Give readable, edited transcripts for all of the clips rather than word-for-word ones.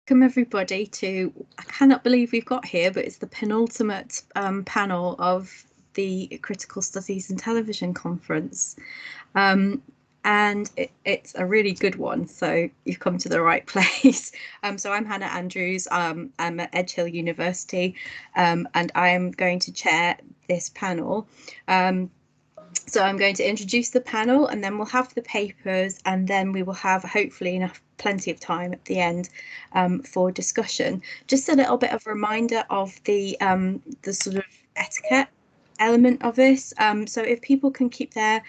Welcome everybody to, I cannot believe we've got here, but it's the penultimate panel of the Critical Studies in Television Conference. And it's a really good one, so you've come to the right place. So I'm Hannah Andrews, I'm at Edge Hill University, and I'm going to chair this panel. So I'm going to introduce the panel, and then we'll have the papers, and then we will have hopefully plenty of time at the end for discussion. Just a little bit of a reminder of the sort of etiquette element of this. So if people can keep their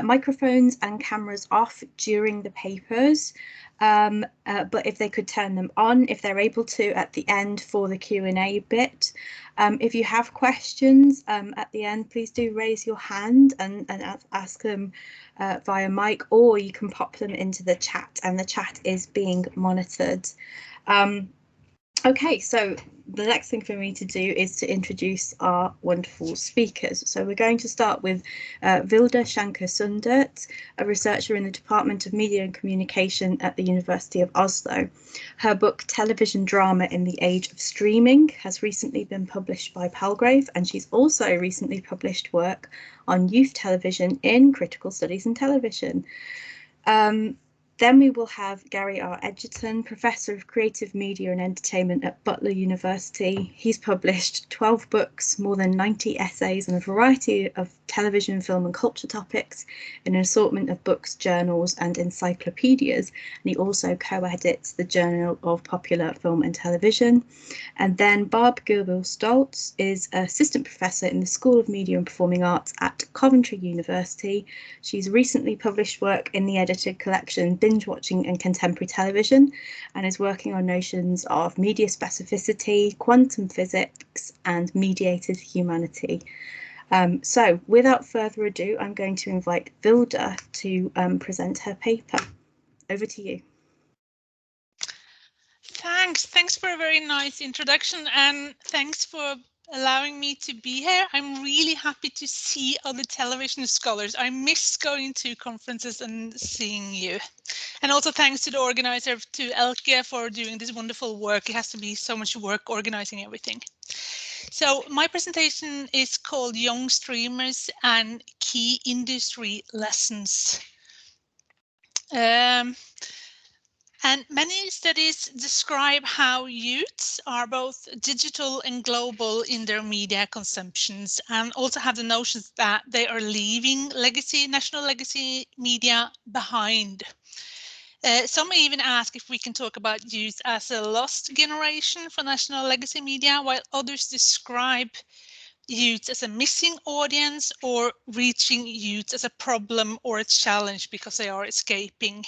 microphones and cameras off during the papers, but if they could turn them on if they're able to at the end for the Q&A bit. If you have questions at the end, please do raise your hand and ask them via mic, or you can pop them into the chat, and the chat is being monitored. Okay, so the next thing for me to do is to introduce our wonderful speakers. So we're going to start with Vilde Shankar-Sundert, a researcher in the Department of Media and Communication at the University of Oslo. Her book, Television Drama in the Age of Streaming, has recently been published by Palgrave, and she's also recently published work on youth television in Critical Studies in Television. Then we will have Gary R. Edgerton, Professor of Creative Media and Entertainment at Butler University. He's published 12 books, more than 90 essays on a variety of television, film and culture topics in an assortment of books, journals and encyclopedias. And he also co-edits the Journal of Popular Film and Television. And then Barb Gilville-Stoltz is Assistant Professor in the School of Media and Performing Arts at Coventry University. She's recently published work in the edited collection Binge Watching and Contemporary Television, and is working on notions of media specificity, quantum physics and mediated humanity. So without further ado, I'm going to invite Vilde to present her paper. Over to you. Thanks for a very nice introduction, and thanks for allowing me to be here. I'm really happy to see other television scholars. I miss going to conferences and seeing you. And also thanks to the organizer, to Elke, for doing this wonderful work. It has to be so much work organizing everything. So my presentation is called Young Streamers and Key Industry Lessons. And many studies describe how youths are both digital and global in their media consumptions, and also have the notions that they are leaving national legacy media behind. Some even ask if we can talk about youth as a lost generation for national legacy media, while others describe youth as a missing audience, or reaching youth as a problem or a challenge because they are escaping.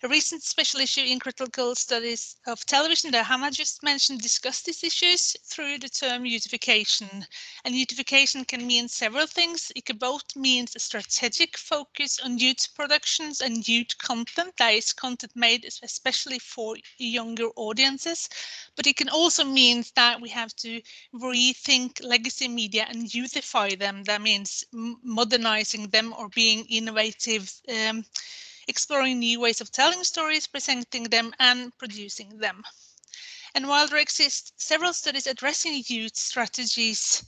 A recent special issue in Critical Studies of Television that Hannah just mentioned discussed these issues through the term youth-ification. And youth-ification can mean several things. It can both mean a strategic focus on youth productions and youth content, that is content made especially for younger audiences. But it can also mean that we have to rethink legacy media and youthify them. That means modernizing them or being innovative, exploring new ways of telling stories, presenting them and producing them. And while there exist several studies addressing youth strategies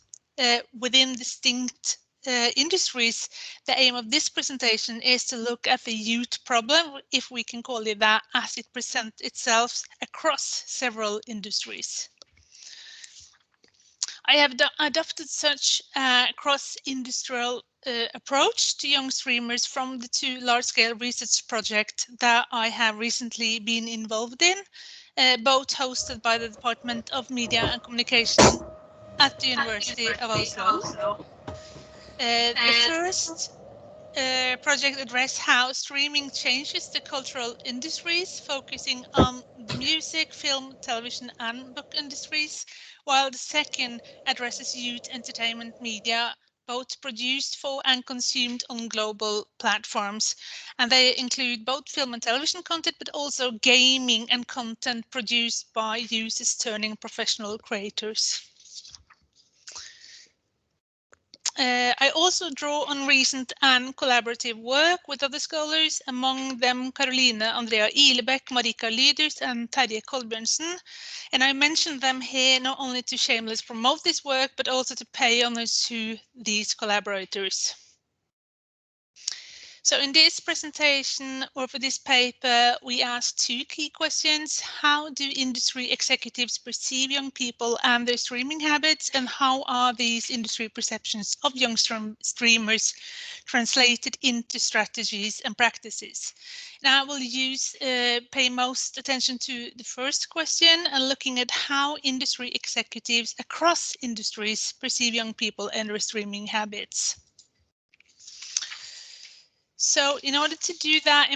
within distinct industries, the aim of this presentation is to look at the youth problem, if we can call it that, as it presents itself across several industries. I have adopted such a cross-industrial approach to young streamers from the two large-scale research projects that I have recently been involved in, both hosted by the Department of Media and Communication at the University of Oslo. The first project addressed how streaming changes the cultural industries, focusing on the music, film, television and book industries, while the second addresses youth entertainment media, both produced for and consumed on global platforms. And they include both film and television content, but also gaming and content produced by users turning professional creators. I also draw on recent and collaborative work with other scholars, among them Caroline Andrea Ilebæk, Marika Lyders, and Terje Kolbjørnsen. And I mention them here not only to shameless promote this work, but also to pay homage to these collaborators. So in this presentation, or for this paper, we asked two key questions. How do industry executives perceive young people and their streaming habits, and how are these industry perceptions of young streamers translated into strategies and practices? Now I will pay most attention to the first question and looking at how industry executives across industries perceive young people and their streaming habits. So in order to do that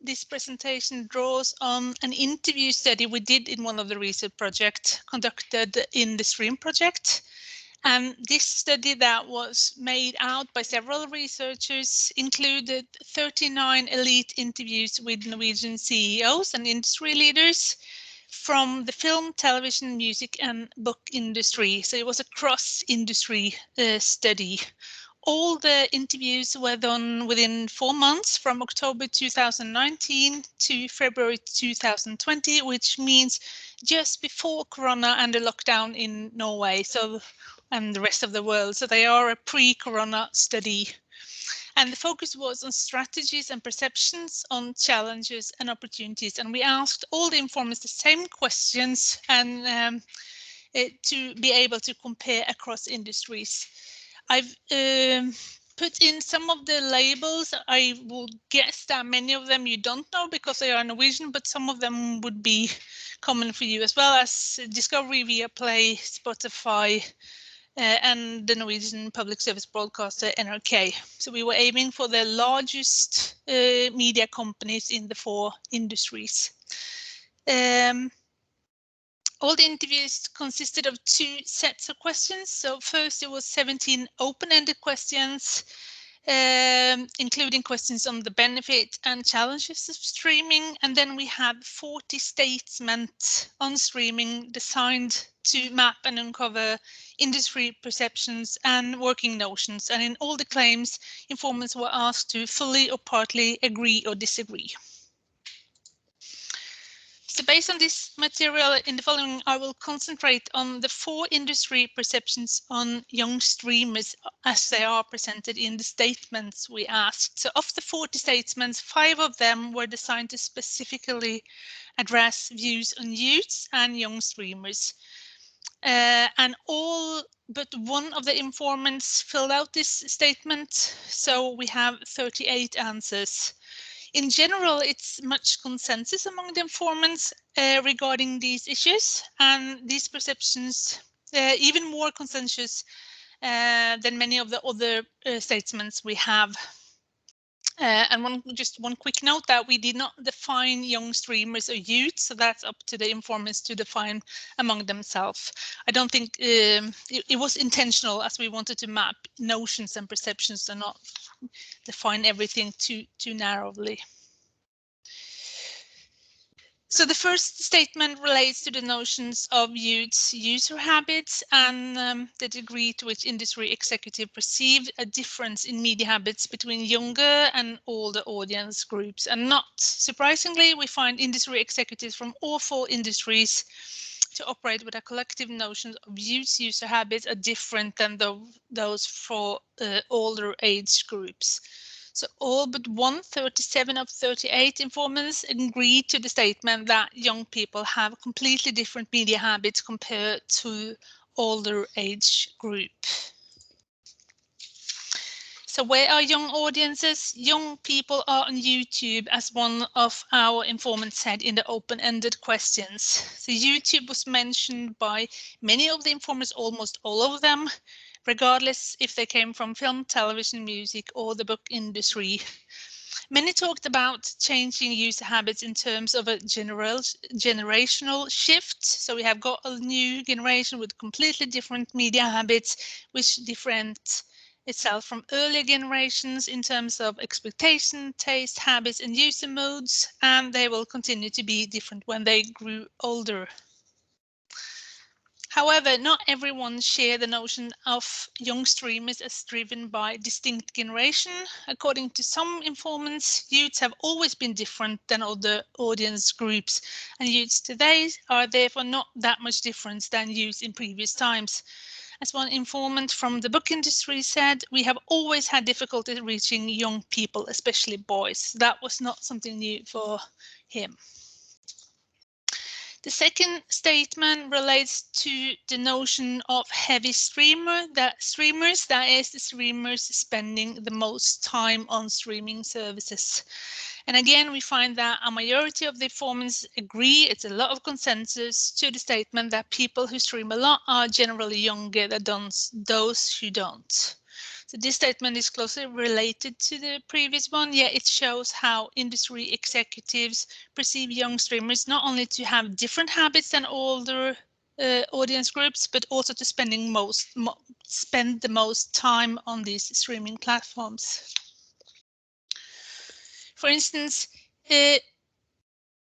this presentation draws on an interview study we did in one of the research projects conducted in the STREAM project. And this study that was made out by several researchers included 39 elite interviews with Norwegian CEOs and industry leaders from the film, television, music, and book industry. So it was a cross-industry study. All the interviews were done within 4 months, from October 2019 to February 2020, which means just before Corona and the lockdown in Norway and the rest of the world. So they are a pre-Corona study. And the focus was on strategies and perceptions, on challenges and opportunities. And we asked all the informants the same questions and to be able to compare across industries. I've put in some of the labels. I will guess that many of them you don't know because they are Norwegian, but some of them would be common for you, as well as Discovery, Viaplay, Spotify, and the Norwegian public service broadcaster NRK. So we were aiming for the largest media companies in the 4 industries. All the interviews consisted of 2 sets of questions. So first, it was 17 open-ended questions, including questions on the benefit and challenges of streaming. And then we had 40 statements on streaming designed to map and uncover industry perceptions and working notions. And in all the claims, informants were asked to fully or partly agree or disagree. So based on this material in the following, I will concentrate on the 4 industry perceptions on young streamers as they are presented in the statements we asked. So of the 40 statements, 5 of them were designed to specifically address views on youths and young streamers. And all but 1 of the informants filled out this statement. So we have 38 answers. In general, it's much consensus among the informants regarding these issues, and these perceptions even more consensus than many of the other statements we have. And just one quick note that we did not define young streamers or youth, so that's up to the informants to define among themselves. I don't think it was intentional, as we wanted to map notions and perceptions and not define everything too narrowly. So the first statement relates to the notions of youth's user habits and the degree to which industry executives perceived a difference in media habits between younger and older audience groups. And not surprisingly, we find industry executives from all 4 industries to operate with a collective notion of youth's user habits are different than those for older age groups. So all but 37 of 38 informants agreed to the statement that young people have completely different media habits compared to older age group. So where are young audiences? Young people are on YouTube, as one of our informants said in the open-ended questions. So YouTube was mentioned by many of the informants, almost all of them, regardless if they came from film, television, music, or the book industry. Many talked about changing user habits in terms of a generational shift. So we have got a new generation with completely different media habits, which different itself from earlier generations in terms of expectation, taste, habits, and user modes, and they will continue to be different when they grew older. However, not everyone share the notion of young streamers as driven by distinct generation. According to some informants, youths have always been different than other audience groups, and youths today are therefore not that much different than youths in previous times. As one informant from the book industry said, we have always had difficulty reaching young people, especially boys. That was not something new for him. The second statement relates to the notion of heavy streamers, that is the streamers spending the most time on streaming services. And again, we find that a majority of the informants agree, it's a lot of consensus to the statement that people who stream a lot are generally younger than those who don't. So this statement is closely related to the previous one, yet it shows how industry executives perceive young streamers not only to have different habits than older audience groups, but also to spend the most time on these streaming platforms. For instance,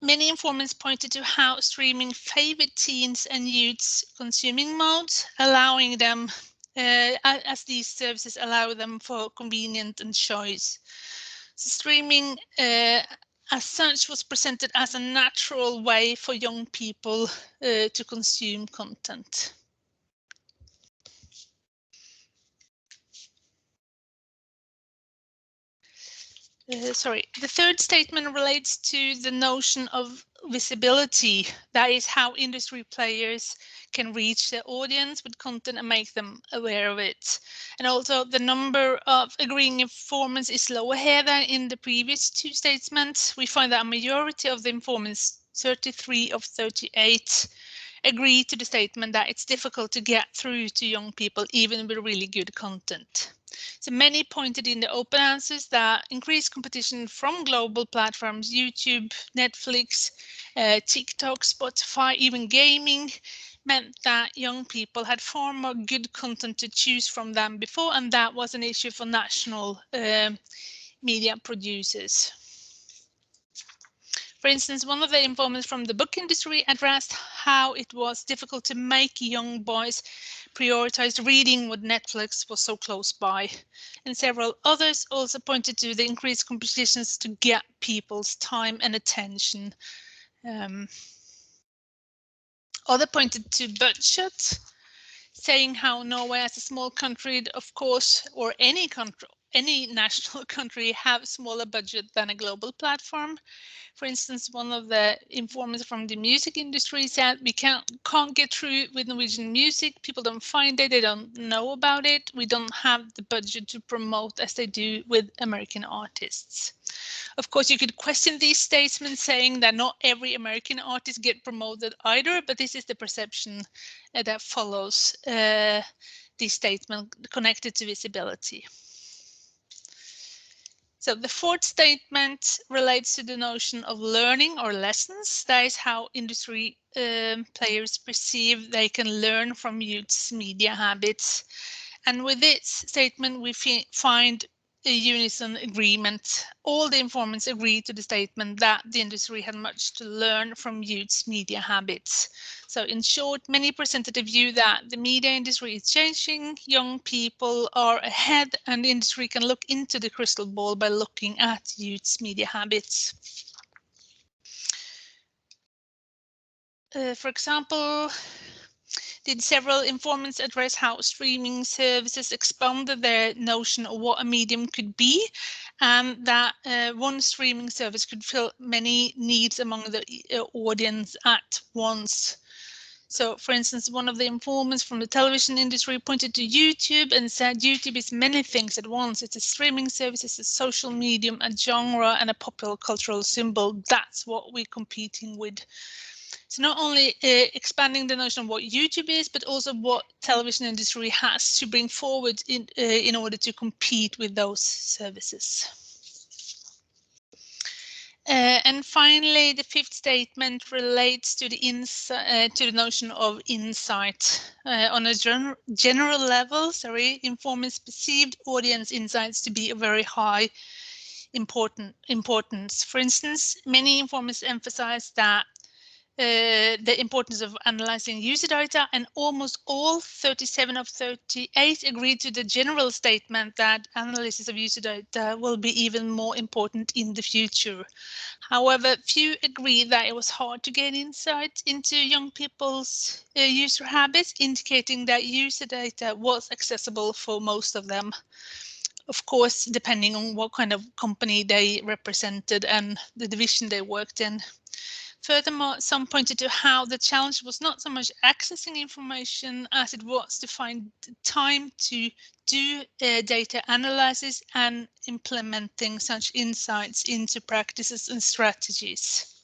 many informants pointed to how streaming favored teens and youths consuming modes, allowing them as these services allow them for convenience and choice. So streaming as such was presented as a natural way for young people to consume content. The third statement relates to the notion of visibility. That is how industry players can reach their audience with content and make them aware of it. And also the number of agreeing informants is lower here than in the previous two statements. We find that a majority of the informants, 33 of 38, agree to the statement that it's difficult to get through to young people even with really good content. So many pointed in the open answers that increased competition from global platforms, YouTube, Netflix, TikTok, Spotify, even gaming, meant that young people had far more good content to choose from than before, and that was an issue for national media producers. For instance, one of the informants from the book industry addressed how it was difficult to make young boys prioritize reading when Netflix was so close by. And several others also pointed to the increased competitions to get people's time and attention. Other pointed to budget, saying how Norway as a small country, of course, or any national country have smaller budget than a global platform. For instance, one of the informants from the music industry said we can't get through with Norwegian music. People don't find it, they don't know about it. We don't have the budget to promote as they do with American artists. Of course, you could question these statements saying that not every American artist get promoted either, but this is the perception that follows this statement connected to visibility. So the fourth statement relates to the notion of learning or lessons. That is how industry players perceive they can learn from youth's media habits. And with this statement, we find a unison agreement. All the informants agree to the statement that the industry had much to learn from youth's media habits. So in short, many presented a view that the media industry is changing, young people are ahead, and the industry can look into the crystal ball by looking at youth's media habits. For example, did several informants address how streaming services expanded their notion of what a medium could be, and that one streaming service could fill many needs among the audience at once. So, for instance, one of the informants from the television industry pointed to YouTube and said YouTube is many things at once. It's a streaming service, it's a social medium, a genre, and a popular cultural symbol. That's what we're competing with. So not only expanding the notion of what YouTube is, but also what television industry has to bring forward in order to compete with those services. And finally, the fifth statement relates to the notion of insight. On a general level, informants perceived audience insights to be a very high importance. For instance, many informants emphasize that the importance of analyzing user data, and almost all 37 of 38 agreed to the general statement that analysis of user data will be even more important in the future. However, few agree that it was hard to gain insight into young people's user habits, indicating that user data was accessible for most of them. Of course, depending on what kind of company they represented and the division they worked in. Furthermore, some pointed to how the challenge was not so much accessing information as it was to find time to do data analysis and implementing such insights into practices and strategies.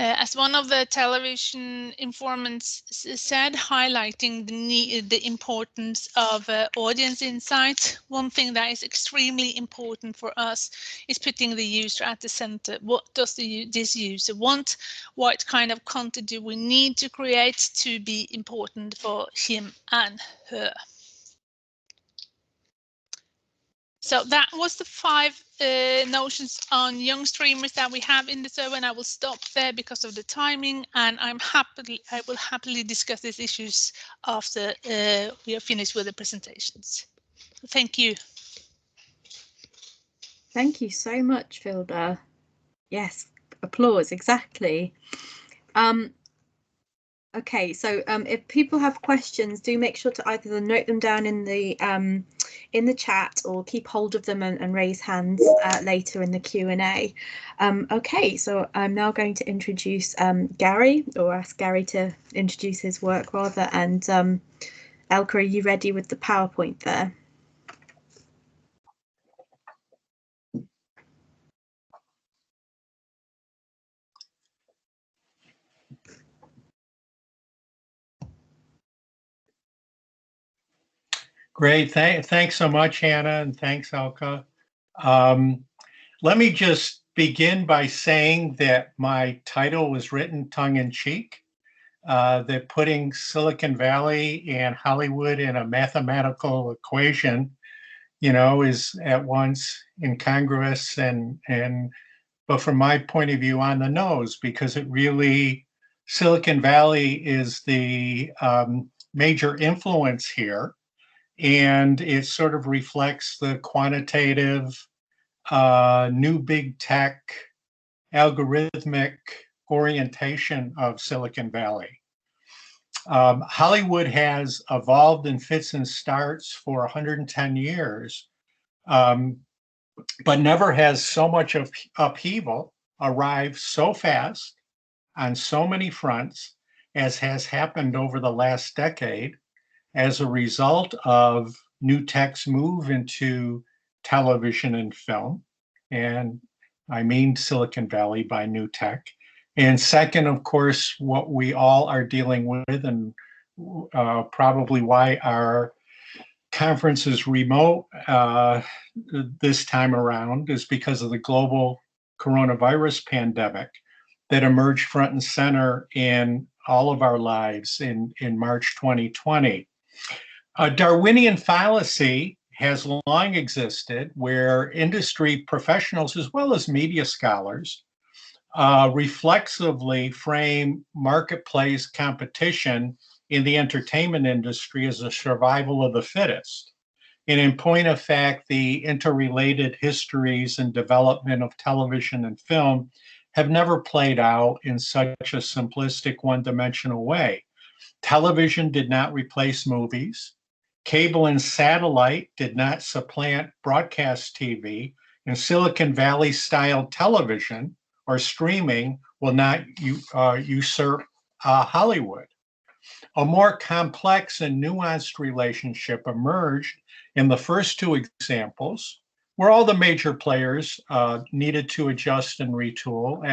As one of the television informants said, highlighting the importance of audience insight, one thing that is extremely important for us is putting the user at the center. What does this user want? What kind of content do we need to create to be important for him and her? So that was the 5 notions on young streamers that we have in the survey, and I will stop there because of the timing, and I will happily discuss these issues after we are finished with the presentations. Thank you. Thank you so much, Vilda. Yes, applause, exactly. Okay, so if people have questions, do make sure to either note them down in the chat or keep hold of them and raise hands later in the Q&A. Okay, so I'm now going to introduce Gary, or ask Gary to introduce his work rather. And Elke, are you ready with the PowerPoint there? Great. Thanks so much, Hannah, and thanks, Elke. Let me just begin by saying that my title was written tongue-in-cheek, that putting Silicon Valley and Hollywood in a mathematical equation, you know, is at once incongruous but from my point of view, on the nose, because it really, Silicon Valley is the major influence here. And it sort of reflects the quantitative, new big tech, algorithmic orientation of Silicon Valley. Hollywood has evolved in fits and starts for 110 years, but never has so much of upheaval arrived so fast on so many fronts as has happened over the last decade, as a result of new tech's move into television and film. And I mean Silicon Valley by new tech. And second, of course, what we all are dealing with, and probably why our conference is remote this time around, is because of the global coronavirus pandemic that emerged front and center in all of our lives in March 2020. A Darwinian fallacy has long existed where industry professionals, as well as media scholars, reflexively frame marketplace competition in the entertainment industry as a survival of the fittest. And in point of fact, the interrelated histories and development of television and film have never played out in such a simplistic, one-dimensional way. Television did not replace movies. Cable and satellite did not supplant broadcast TV, and Silicon Valley-style television or streaming will not usurp Hollywood. A more complex and nuanced relationship emerged in the first 2 examples, where all the major players needed to adjust and retool,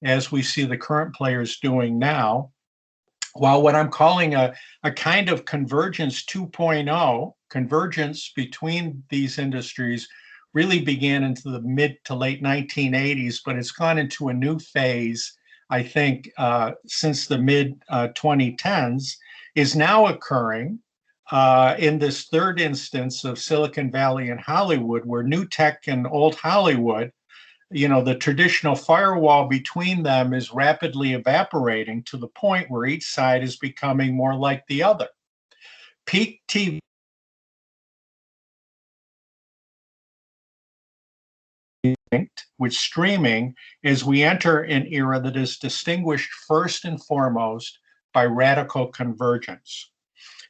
as we see the current players doing now. While what I'm calling a kind of convergence 2.0, convergence between these industries really began into the mid to late 1980s, but it's gone into a new phase, I think, since the mid 2010s, is now occurring in this third instance of Silicon Valley and Hollywood, where new tech and old Hollywood the traditional firewall between them is rapidly evaporating to the point where each side is becoming more like the other. Peak TV with streaming as we enter an era that is distinguished first and foremost by radical convergence.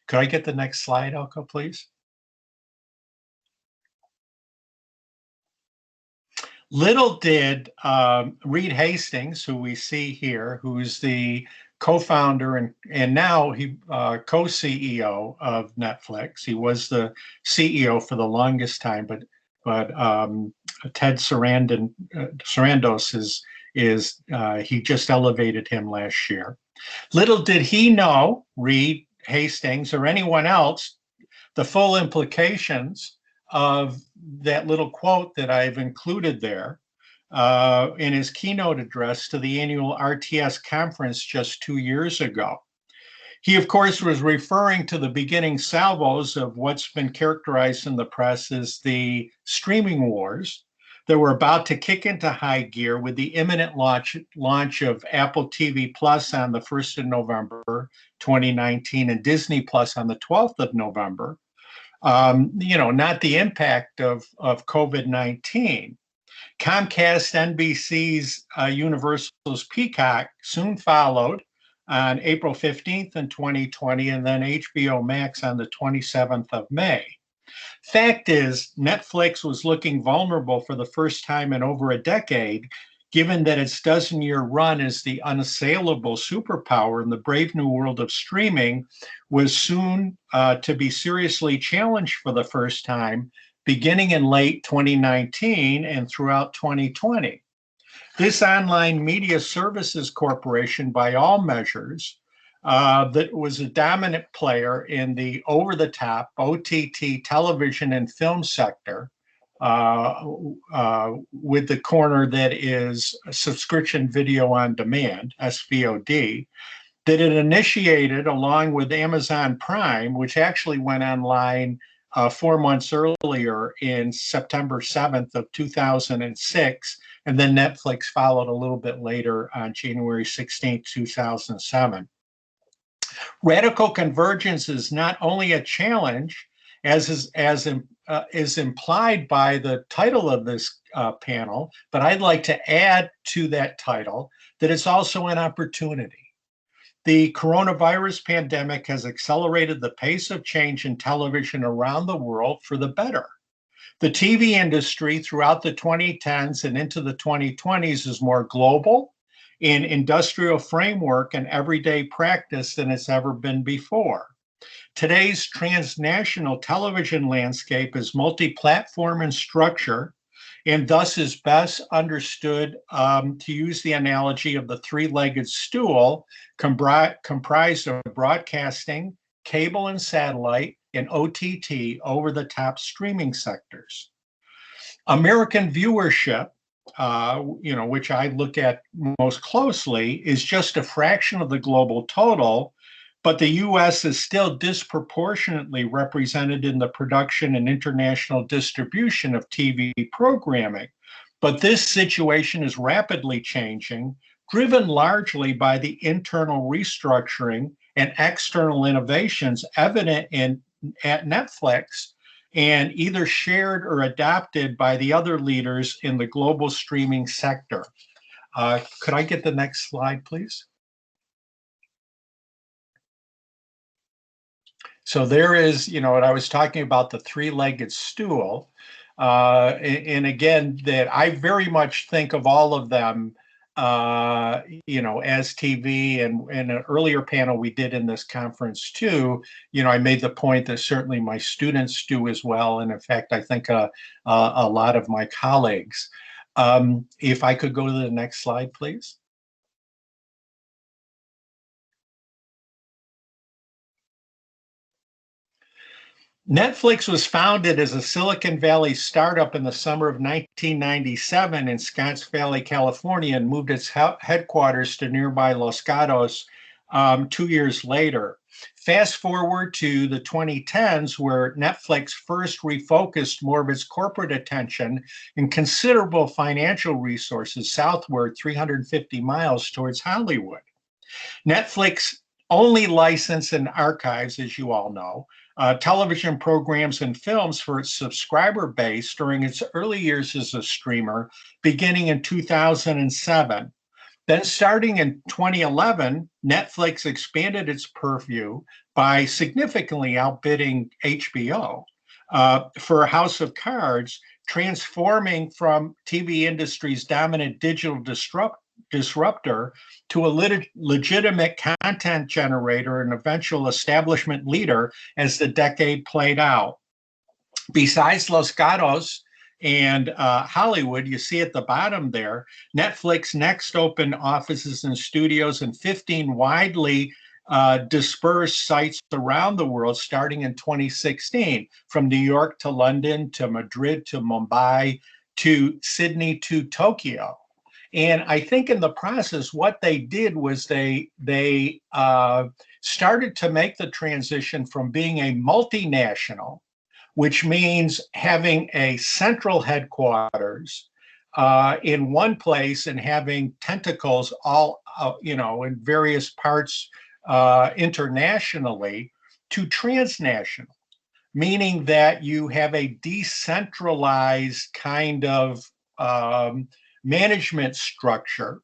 Could I get the next slide, Elko, please? Little did Reed Hastings, who we see here, who's the co-founder and now he co-CEO of Netflix. He was the CEO for the longest time, but Ted Sarandos is he just elevated him last year. Little did he know, Reed Hastings or anyone else, the full implications of that little quote that I've included there in his keynote address to the annual RTS conference just 2 years ago. He, of course, was referring to the beginning salvos of what's been characterized in the press as the streaming wars that were about to kick into high gear with the imminent launch of Apple TV Plus on the 1st of November, 2019, and Disney Plus on the 12th of November. Not the impact of COVID-19. Comcast, NBC's Universal's Peacock soon followed on April 15th in 2020, and then HBO Max on the 27th of May. Fact is, Netflix was looking vulnerable for the first time in over a decade, given that its dozen-year run as the unassailable superpower in the brave new world of streaming was soon to be seriously challenged for the first time, beginning in late 2019 and throughout 2020. This online media services corporation, by all measures, that was a dominant player in the over-the-top OTT television and film sector, with the corner that is subscription video on demand, SVOD, that it initiated along with Amazon Prime, which actually went online 4 months earlier in September 7th of 2006, and then Netflix followed a little bit later on January 16th, 2007. Radical convergence is not only a challenge, as is implied by the title of this panel, but I'd like to add to that title that it's also an opportunity. The coronavirus pandemic has accelerated the pace of change in television around the world for the better. The TV industry throughout the 2010s and into the 2020s is more global in industrial framework and everyday practice than it's ever been before. Today's transnational television landscape is multi-platform in structure and thus is best understood, to use the analogy of the three-legged stool, comprised of broadcasting, cable and satellite, and OTT, over-the-top streaming sectors. American viewership, which I look at most closely, is just a fraction of the global total, but the US is still disproportionately represented in the production and international distribution of TV programming. But this situation is rapidly changing, driven largely by the internal restructuring and external innovations evident at Netflix and either shared or adopted by the other leaders in the global streaming sector. Could I get the next slide, please? So there is, what I was talking about, the three-legged stool. And again, that I very much think of all of them, as TV. And in an earlier panel we did in this conference too, I made the point that certainly my students do as well. And in fact, I think a lot of my colleagues. If I could go to the next slide, please. Netflix was founded as a Silicon Valley startup in the summer of 1997 in Scotts Valley, California, and moved its headquarters to nearby Los Gatos 2 years later. Fast forward to the 2010s, where Netflix first refocused more of its corporate attention and considerable financial resources southward 350 miles towards Hollywood. Netflix only licensed and archives, as you all know, television programs and films for its subscriber base during its early years as a streamer, beginning in 2007. Then starting in 2011, Netflix expanded its purview by significantly outbidding HBO for House of Cards, transforming from TV industry's dominant digital disruptor to a legitimate content generator and eventual establishment leader as the decade played out. Besides Los Gatos and Hollywood, you see at the bottom there, Netflix next opened offices and studios in 15 widely dispersed sites around the world starting in 2016, from New York to London to Madrid to Mumbai to Sydney to Tokyo. And I think in the process, what they did was they started to make the transition from being a multinational, which means having a central headquarters in one place and having tentacles all, in various parts internationally, to transnational, meaning that you have a decentralized kind of management structure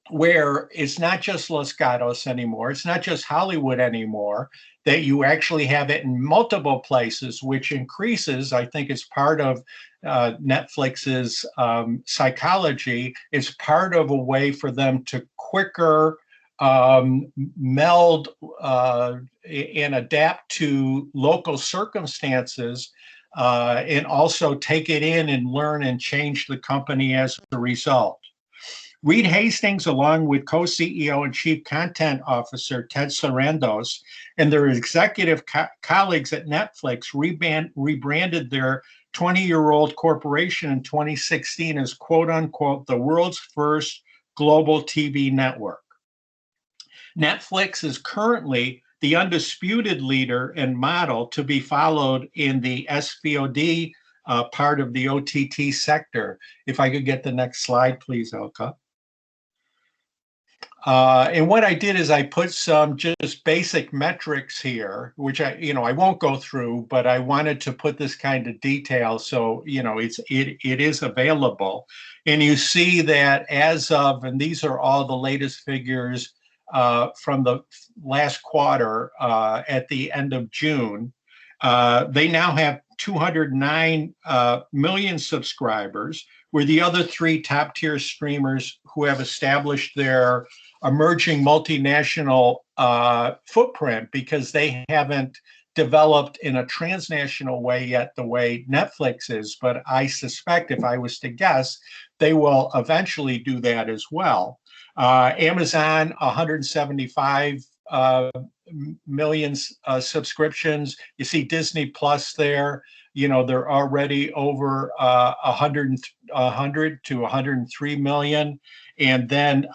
where it's not just Los Gatos anymore, it's not just Hollywood anymore, that you actually have it in multiple places, which increases, I think it's part of Netflix's psychology, it's part of a way for them to quicker meld and adapt to local circumstances, and also take it in and learn and change the company as a result. Reed Hastings, along with co-CEO and Chief Content Officer Ted Sarandos, and their executive colleagues at Netflix rebranded their 20-year-old corporation in 2016 as, quote unquote, the world's first global TV network. Netflix is currently the undisputed leader and model to be followed in the SVOD part of the OTT sector. If I could get the next slide, please, Elka. And what I did is I put some just basic metrics here, which I won't go through, but I wanted to put this kind of detail so it is available. And you see that as of, and these are all the latest figures from the last quarter at the end of June, they now have 209 million subscribers. We're the other three top-tier streamers who have established their emerging multinational footprint, because they haven't developed in a transnational way yet the way Netflix is. But I suspect, if I was to guess, they will eventually do that as well. Amazon, 175 million subscriptions. You see Disney Plus there. They're already over 100 to 103 million. And then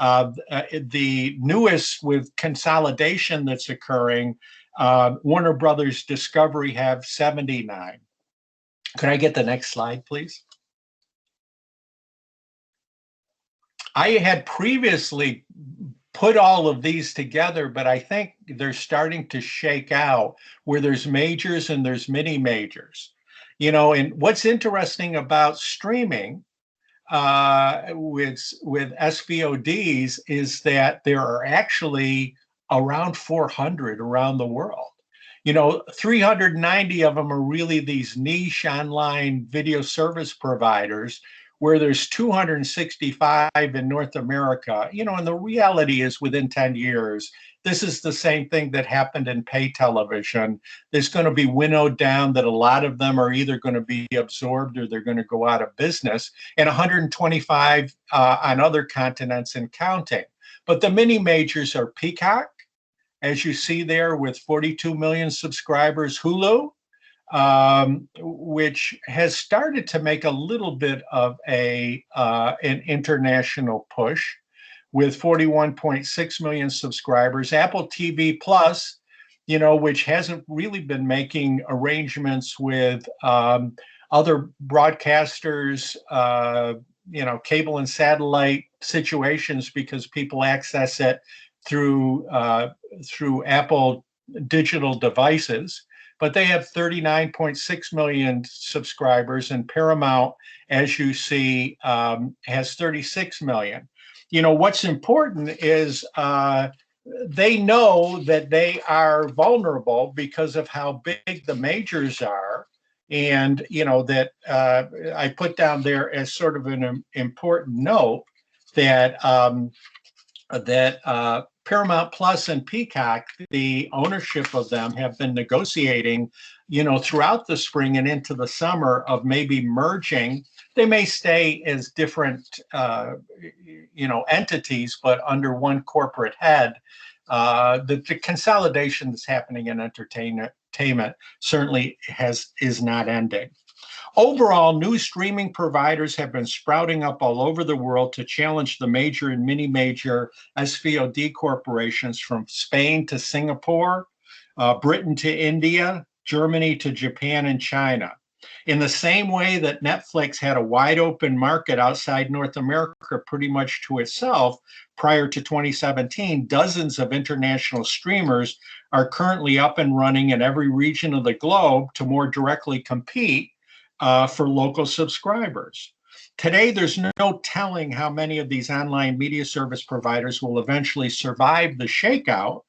the newest with consolidation that's occurring, Warner Brothers Discovery have 79. Could I get the next slide, please? I had previously put all of these together, but I think they're starting to shake out where there's majors and there's mini majors. And what's interesting about streaming with SVODs is that there are actually around 400 around the world. 390 of them are really these niche online video service providers, where there's 265 in North America. And the reality is, within 10 years, this is the same thing that happened in pay television. There's going to be winnowed down that a lot of them are either going to be absorbed or they're going to go out of business, and 125 on other continents and counting. But the mini majors are Peacock, as you see there, with 42 million subscribers, Hulu, which has started to make a little bit of an international push. with 41.6 million subscribers. Apple TV Plus, which hasn't really been making arrangements with other broadcasters, cable and satellite situations because people access it through Apple digital devices. But they have 39.6 million subscribers, and Paramount, as you see, has 36 million. What's important is they know that they are vulnerable because of how big the majors are. And, that I put down there as sort of an important note that Paramount Plus and Peacock, the ownership of them have been negotiating, throughout the spring and into the summer of maybe merging. They may stay as different, entities, but under one corporate head. The consolidation that's happening in entertainment certainly is not ending. Overall, new streaming providers have been sprouting up all over the world to challenge the major and mini-major SVOD corporations from Spain to Singapore, Britain to India, Germany to Japan and China. In the same way that Netflix had a wide open market outside North America pretty much to itself prior to 2017, dozens of international streamers are currently up and running in every region of the globe to more directly compete for local subscribers. Today, there's no telling how many of these online media service providers will eventually survive the shakeout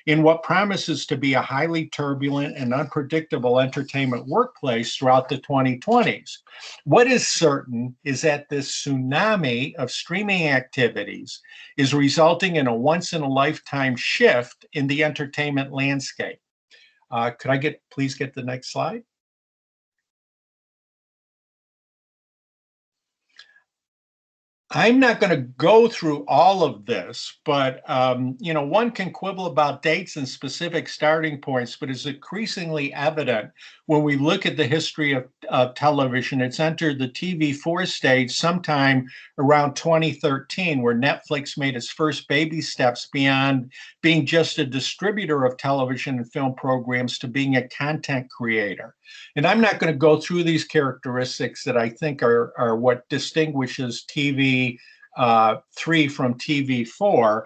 in what promises to be a highly turbulent and unpredictable entertainment workplace throughout the 2020s. What is certain is that this tsunami of streaming activities is resulting in a once-in-a-lifetime shift in the entertainment landscape. Could I please get the next slide? I'm not going to go through all of this, but one can quibble about dates and specific starting points, but it's increasingly evident when we look at the history of television. It's entered the TV4 stage sometime around 2013, where Netflix made its first baby steps beyond being just a distributor of television and film programs to being a content creator. And I'm not going to go through these characteristics that I think are what distinguishes TV3 from TV4,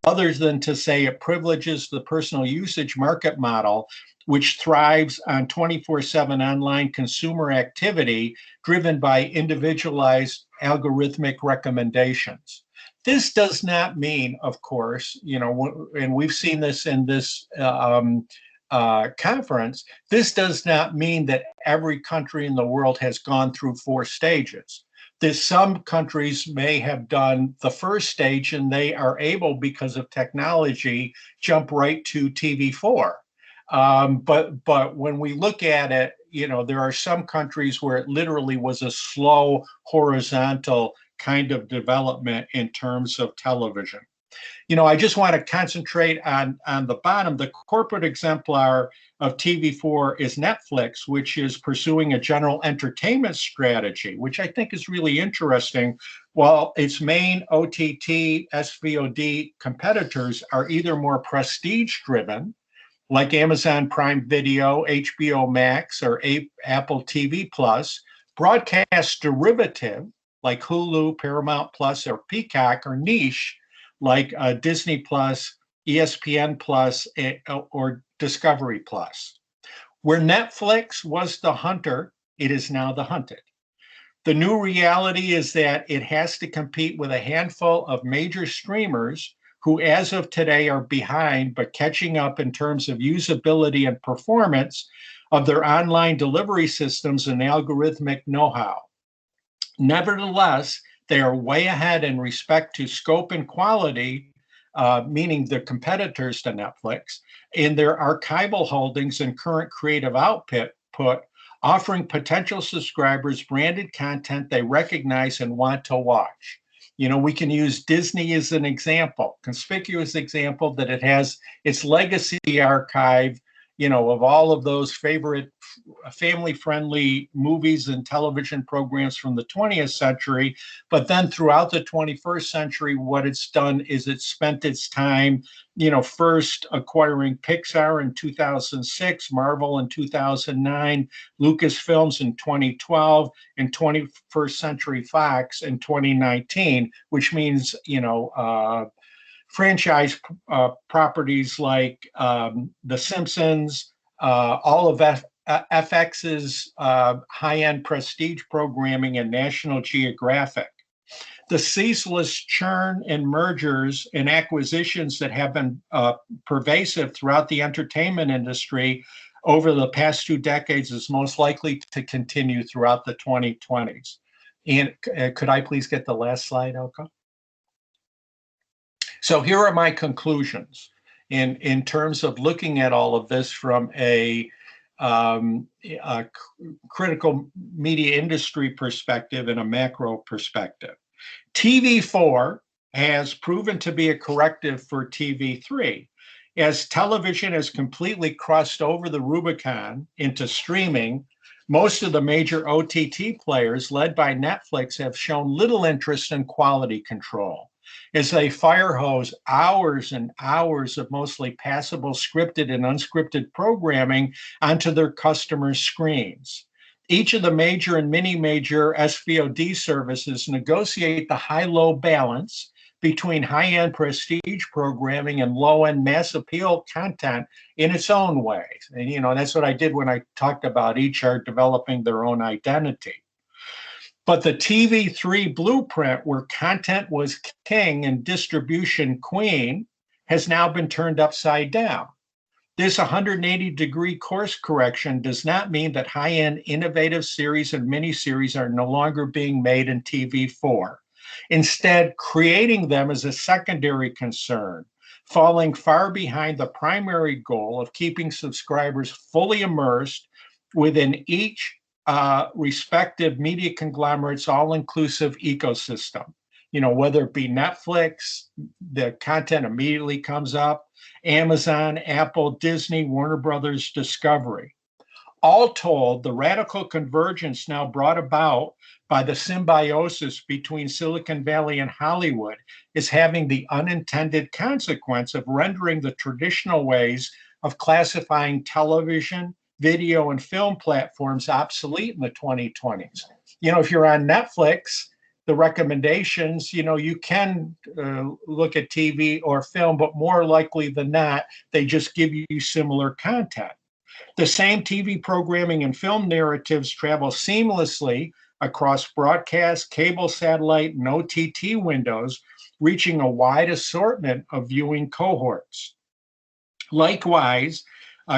other than to say it privileges the personal usage market model, which thrives on 24/7 online consumer activity driven by individualized algorithmic recommendations. This does not mean, of course, and we've seen this in this conference, this does not mean that every country in the world has gone through 4 stages. Some countries may have done the first stage and they are able, because of technology, jump right to TV4. But when we look at it, there are some countries where it literally was a slow horizontal kind of development in terms of television. I just want to concentrate on the bottom. The corporate exemplar of TV4 is Netflix, which is pursuing a general entertainment strategy, which I think is really interesting. While its main OTT SVOD competitors are either more prestige-driven, like Amazon Prime Video, HBO Max, or Apple TV Plus, broadcast derivative, like Hulu, Paramount Plus, or Peacock, or niche, like Disney Plus, ESPN Plus, or Discovery Plus. Where Netflix was the hunter, it is now the hunted. The new reality is that it has to compete with a handful of major streamers who, as of today, are behind but catching up in terms of usability and performance of their online delivery systems and algorithmic know-how. Nevertheless, they are way ahead in respect to scope and quality, meaning the competitors to Netflix, in their archival holdings and current creative output, offering potential subscribers branded content they recognize and want to watch. We can use Disney as an example, conspicuous example that it has its legacy archive of all of those favorite family-friendly movies and television programs from the 20th century. But then throughout the 21st century, what it's done is it's spent its time, first acquiring Pixar in 2006, Marvel in 2009, Lucasfilms in 2012, and 21st Century Fox in 2019, which means, franchise properties like The Simpsons, all of FX's high-end prestige programming, and National Geographic. The ceaseless churn and mergers and acquisitions that have been pervasive throughout the entertainment industry over the past 2 decades is most likely to continue throughout the 2020s. And could I please get the last slide, Elka? So here are my conclusions in terms of looking at all of this from a critical media industry perspective and a macro perspective. TV4 has proven to be a corrective for TV3. As television has completely crossed over the Rubicon into streaming, most of the major OTT players, led by Netflix, have shown little interest in quality control, as they fire hose hours and hours of mostly passable scripted and unscripted programming onto their customers' screens. Each of the major and mini-major SVOD services negotiate the high-low balance between high-end prestige programming and low-end mass appeal content in its own way. And, that's what I did when I talked about each are developing their own identity. But the TV3 blueprint, where content was king and distribution queen, has now been turned upside down. This 180-degree course correction does not mean that high-end innovative series and miniseries are no longer being made in TV4. Instead, creating them is a secondary concern, falling far behind the primary goal of keeping subscribers fully immersed within each respective media conglomerate's all-inclusive ecosystem. Whether it be Netflix, the content immediately comes up, Amazon, Apple, Disney, Warner Brothers, Discovery. All told, the radical convergence now brought about by the symbiosis between Silicon Valley and Hollywood is having the unintended consequence of rendering the traditional ways of classifying television, video, and film platforms obsolete in the 2020s. If you're on Netflix, the recommendations, you can look at TV or film, but more likely than not, they just give you similar content. The same TV programming and film narratives travel seamlessly across broadcast, cable, satellite, and OTT windows, reaching a wide assortment of viewing cohorts. Likewise,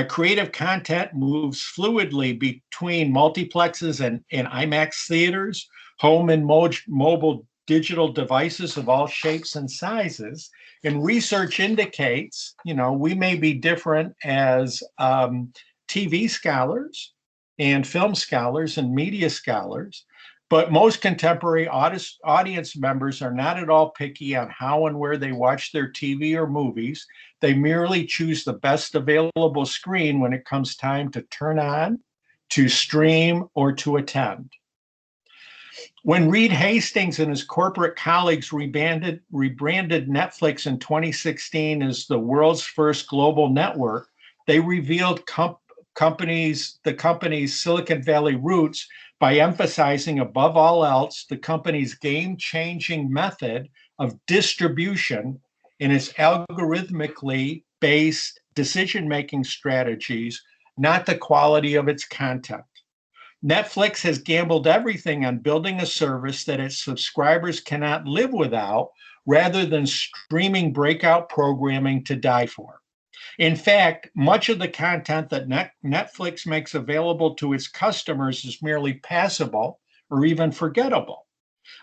creative content moves fluidly between multiplexes and IMAX theaters, home and mobile digital devices of all shapes and sizes. And research indicates, we may be different as TV scholars and film scholars and media scholars, but most contemporary audience members are not at all picky on how and where they watch their TV or movies. They merely choose the best available screen when it comes time to turn on, to stream, or to attend. When Reed Hastings and his corporate colleagues rebranded Netflix in 2016 as the world's first global network, they revealed the company's Silicon Valley roots by emphasizing above all else the company's game-changing method of distribution in its algorithmically based decision-making strategies, not the quality of its content. Netflix has gambled everything on building a service that its subscribers cannot live without, rather than streaming breakout programming to die for. In fact, much of the content that Netflix makes available to its customers is merely passable or even forgettable.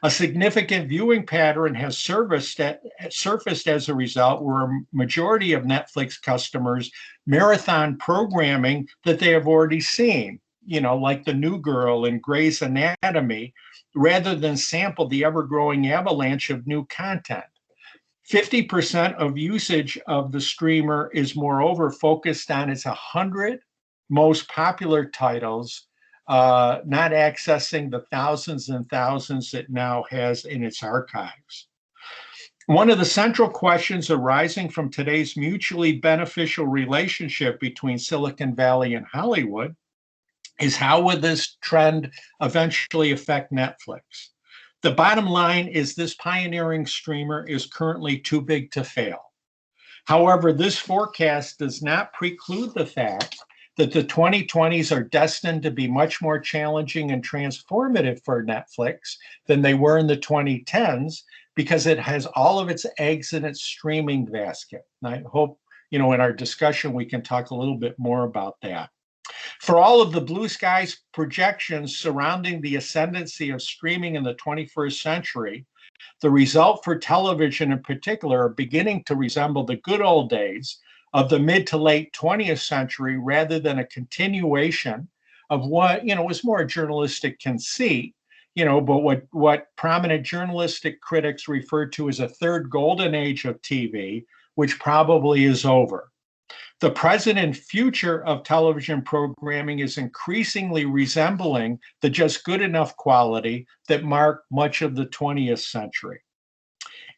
A significant viewing pattern has surfaced as a result, where a majority of Netflix customers marathon programming that they have already seen, like The New Girl and Grey's Anatomy, rather than sample the ever-growing avalanche of new content. 50% of usage of the streamer is moreover focused on its 100 most popular titles, not accessing the thousands and thousands it now has in its archives. One of the central questions arising from today's mutually beneficial relationship between Silicon Valley and Hollywood is how would this trend eventually affect Netflix? The bottom line is this pioneering streamer is currently too big to fail. However, this forecast does not preclude the fact that the 2020s are destined to be much more challenging and transformative for Netflix than they were in the 2010s, because it has all of its eggs in its streaming basket. And I hope, in our discussion, we can talk a little bit more about that. For all of the blue skies projections surrounding the ascendancy of streaming in the 21st century, the result for television in particular are beginning to resemble the good old days of the mid to late 20th century, rather than a continuation of what, was more a journalistic conceit, but what prominent journalistic critics refer to as a third golden age of TV, which probably is over. The present and future of television programming is increasingly resembling the just good enough quality that marked much of the 20th century.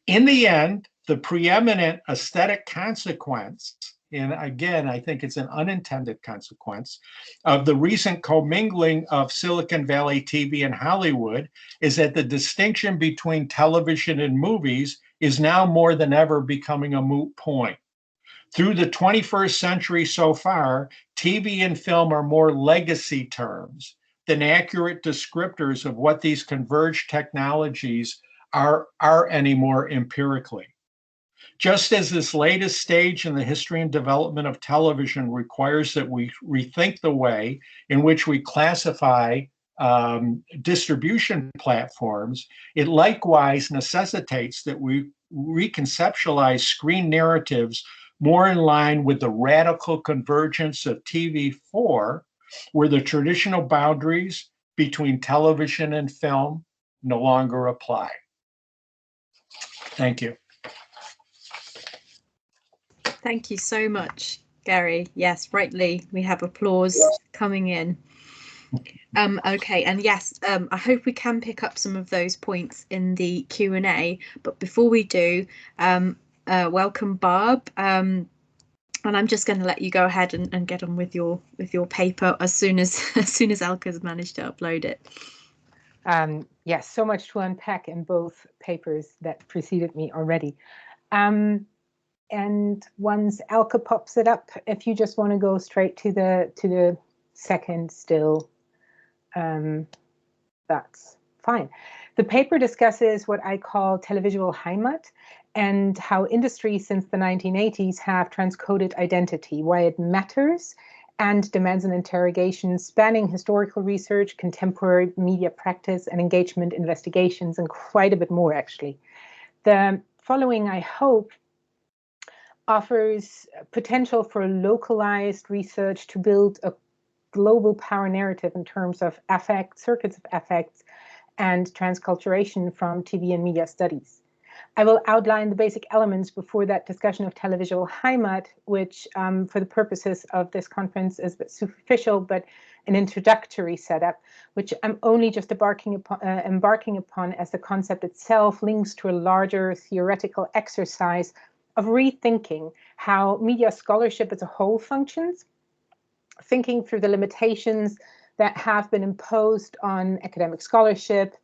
In the end, the preeminent aesthetic consequence, and again, I think it's an unintended consequence, of the recent commingling of Silicon Valley TV and Hollywood is that the distinction between television and movies is now more than ever becoming a moot point. Through the 21st century so far, TV and film are more legacy terms than accurate descriptors of what these converged technologies are anymore empirically. Just as this latest stage in the history and development of television requires that we rethink the way in which we classify distribution platforms, it likewise necessitates that we reconceptualize screen narratives more in line with the radical convergence of TV4, where the traditional boundaries between television and film no longer apply. Thank you. Thank you so much, Gary. Yes, rightly, we have applause coming in. Okay, and yes, I hope we can pick up some of those points in the Q&A, but before we do, welcome Barb, and I'm just going to let you go ahead and get on with your paper as soon as Elka's managed to upload it. Yes, so much to unpack in both papers that preceded me already. And once Elka pops it up, if you just want to go straight to the second still, that's fine. The paper discusses what I call televisual Heimat and how industries since the 1980s have transcoded identity, why it matters, and demands an interrogation spanning historical research, contemporary media practice, and engagement investigations, and quite a bit more, actually. The following, I hope, offers potential for localized research to build a global power narrative in terms of affect, circuits of affects, and transculturation from TV and media studies. I will outline the basic elements before that discussion of televisual Heimat, which for the purposes of this conference is a bit superficial, but an introductory setup, which I'm only just embarking upon as the concept itself links to a larger theoretical exercise of rethinking how media scholarship as a whole functions, thinking through the limitations that have been imposed on academic scholarship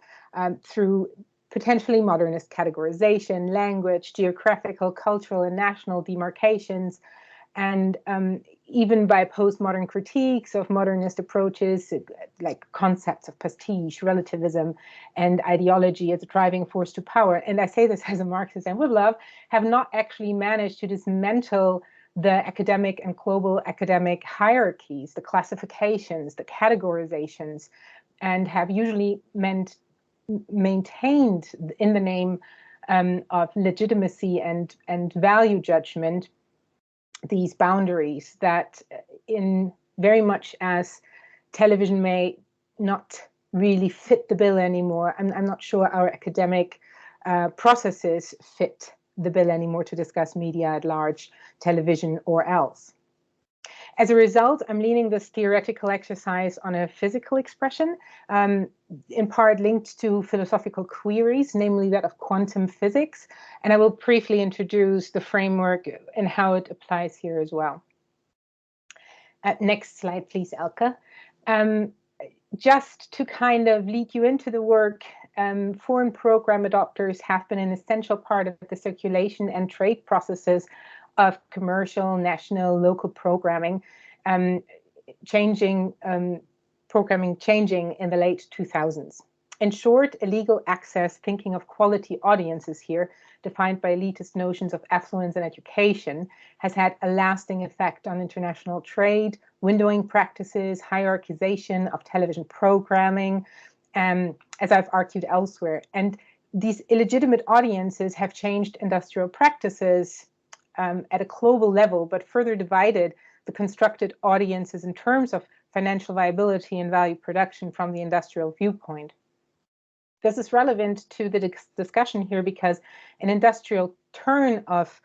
through potentially modernist categorization, language, geographical, cultural, and national demarcations, and even by postmodern critiques of modernist approaches like concepts of pastiche, relativism, and ideology as a driving force to power. And I say this as a Marxist and would love, have not actually managed to dismantle the academic and global academic hierarchies, the classifications, the categorizations, and have usually maintained in the name of legitimacy and value judgment these boundaries that in very much as television may not really fit the bill anymore, I'm not sure our academic processes fit the bill anymore to discuss media at large, television or else. As a result, I'm leaning this theoretical exercise on a physical expression, in part linked to philosophical queries, namely that of quantum physics. And I will briefly introduce the framework and how it applies here as well. Next slide, please, Elke. Just to kind of lead you into the work, foreign program adopters have been an essential part of the circulation and trade processes of commercial, national, local programming, programming changing in the late 2000s. In short, illegal access, thinking of quality audiences here, defined by elitist notions of affluence and education, has had a lasting effect on international trade, windowing practices, hierarchization of television programming, as I've argued elsewhere. And these illegitimate audiences have changed industrial practices at a global level, but further divided the constructed audiences in terms of financial viability and value production from the industrial viewpoint. This is relevant to the discussion here because an industrial turn of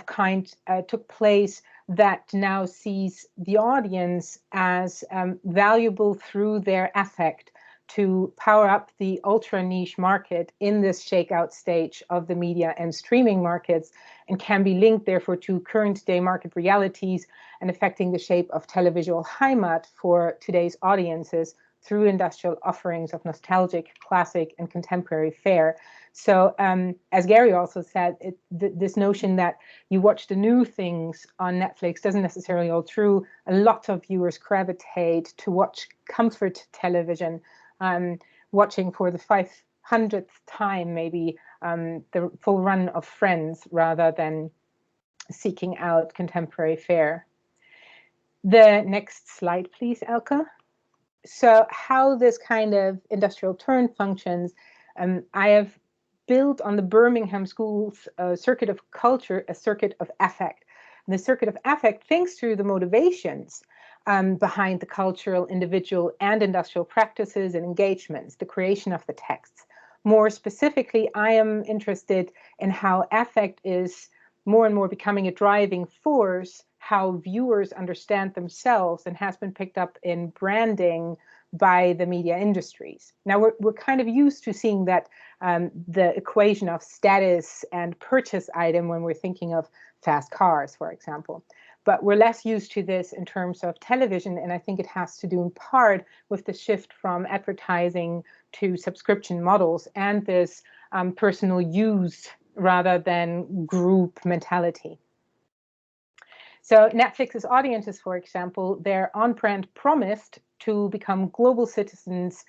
kind took place that now sees the audience as valuable through their affect to power up the ultra niche market in this shakeout stage of the media and streaming markets, and can be linked therefore to current day market realities and affecting the shape of televisual Heimat for today's audiences through industrial offerings of nostalgic, classic, and contemporary fare. So as Gary also said, this notion that you watch the new things on Netflix doesn't necessarily hold true. A lot of viewers gravitate to watch comfort television, watching for the 500th time maybe the full run of Friends rather than seeking out contemporary fare. The next slide, please, Elke. So how this kind of industrial turn functions, I have built on the Birmingham School's circuit of culture, a circuit of affect. And the circuit of affect thinks through the motivations behind the cultural, individual, and industrial practices and engagements, the creation of the texts. More specifically, I am interested in how affect is more and more becoming a driving force, how viewers understand themselves, and has been picked up in branding by the media industries. Now, we're kind of used to seeing that the equation of status and purchase item when we're thinking of fast cars, for example. But we're less used to this in terms of television, and I think it has to do in part with the shift from advertising to subscription models and this personal use rather than group mentality. So Netflix's audiences, for example, their on-brand promised to become global citizens,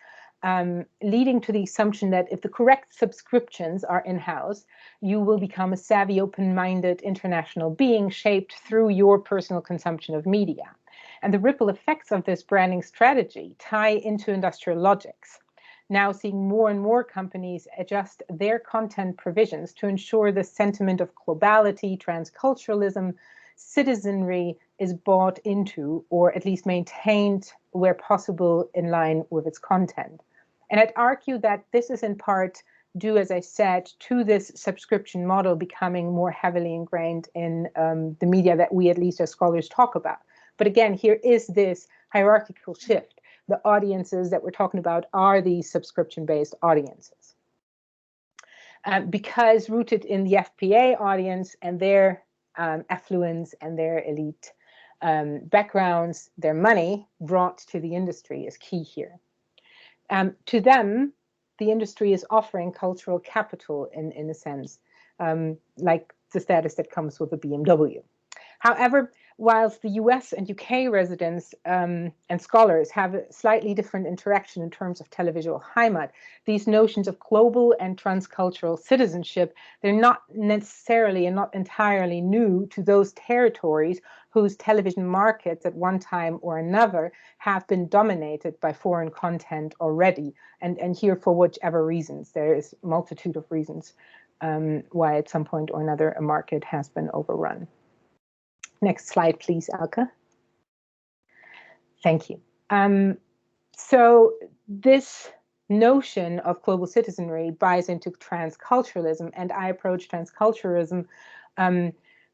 leading to the assumption that if the correct subscriptions are in-house, you will become a savvy, open-minded international being shaped through your personal consumption of media. And the ripple effects of this branding strategy tie into industrial logics. Now seeing more and more companies adjust their content provisions to ensure the sentiment of globality, transculturalism, citizenry is bought into, or at least maintained where possible in line with its content. And I'd argue that this is in part due, as I said, to this subscription model becoming more heavily ingrained in the media that we, at least as scholars, talk about. But again, here is this hierarchical shift. The audiences that we're talking about are these subscription-based audiences. Because rooted in the FPA audience and their affluence and their elite backgrounds, their money brought to the industry is key here. To them, the industry is offering cultural capital in a sense, like the status that comes with a BMW. However, whilst the US and UK residents and scholars have a slightly different interaction in terms of televisual Heimat, these notions of global and transcultural citizenship, they're not necessarily and not entirely new to those territories whose television markets at one time or another have been dominated by foreign content already. And here for whichever reasons, there is a multitude of reasons why at some point or another a market has been overrun. Next slide, please, Elke. Thank you. So this notion of global citizenry buys into transculturalism, and I approach transculturalism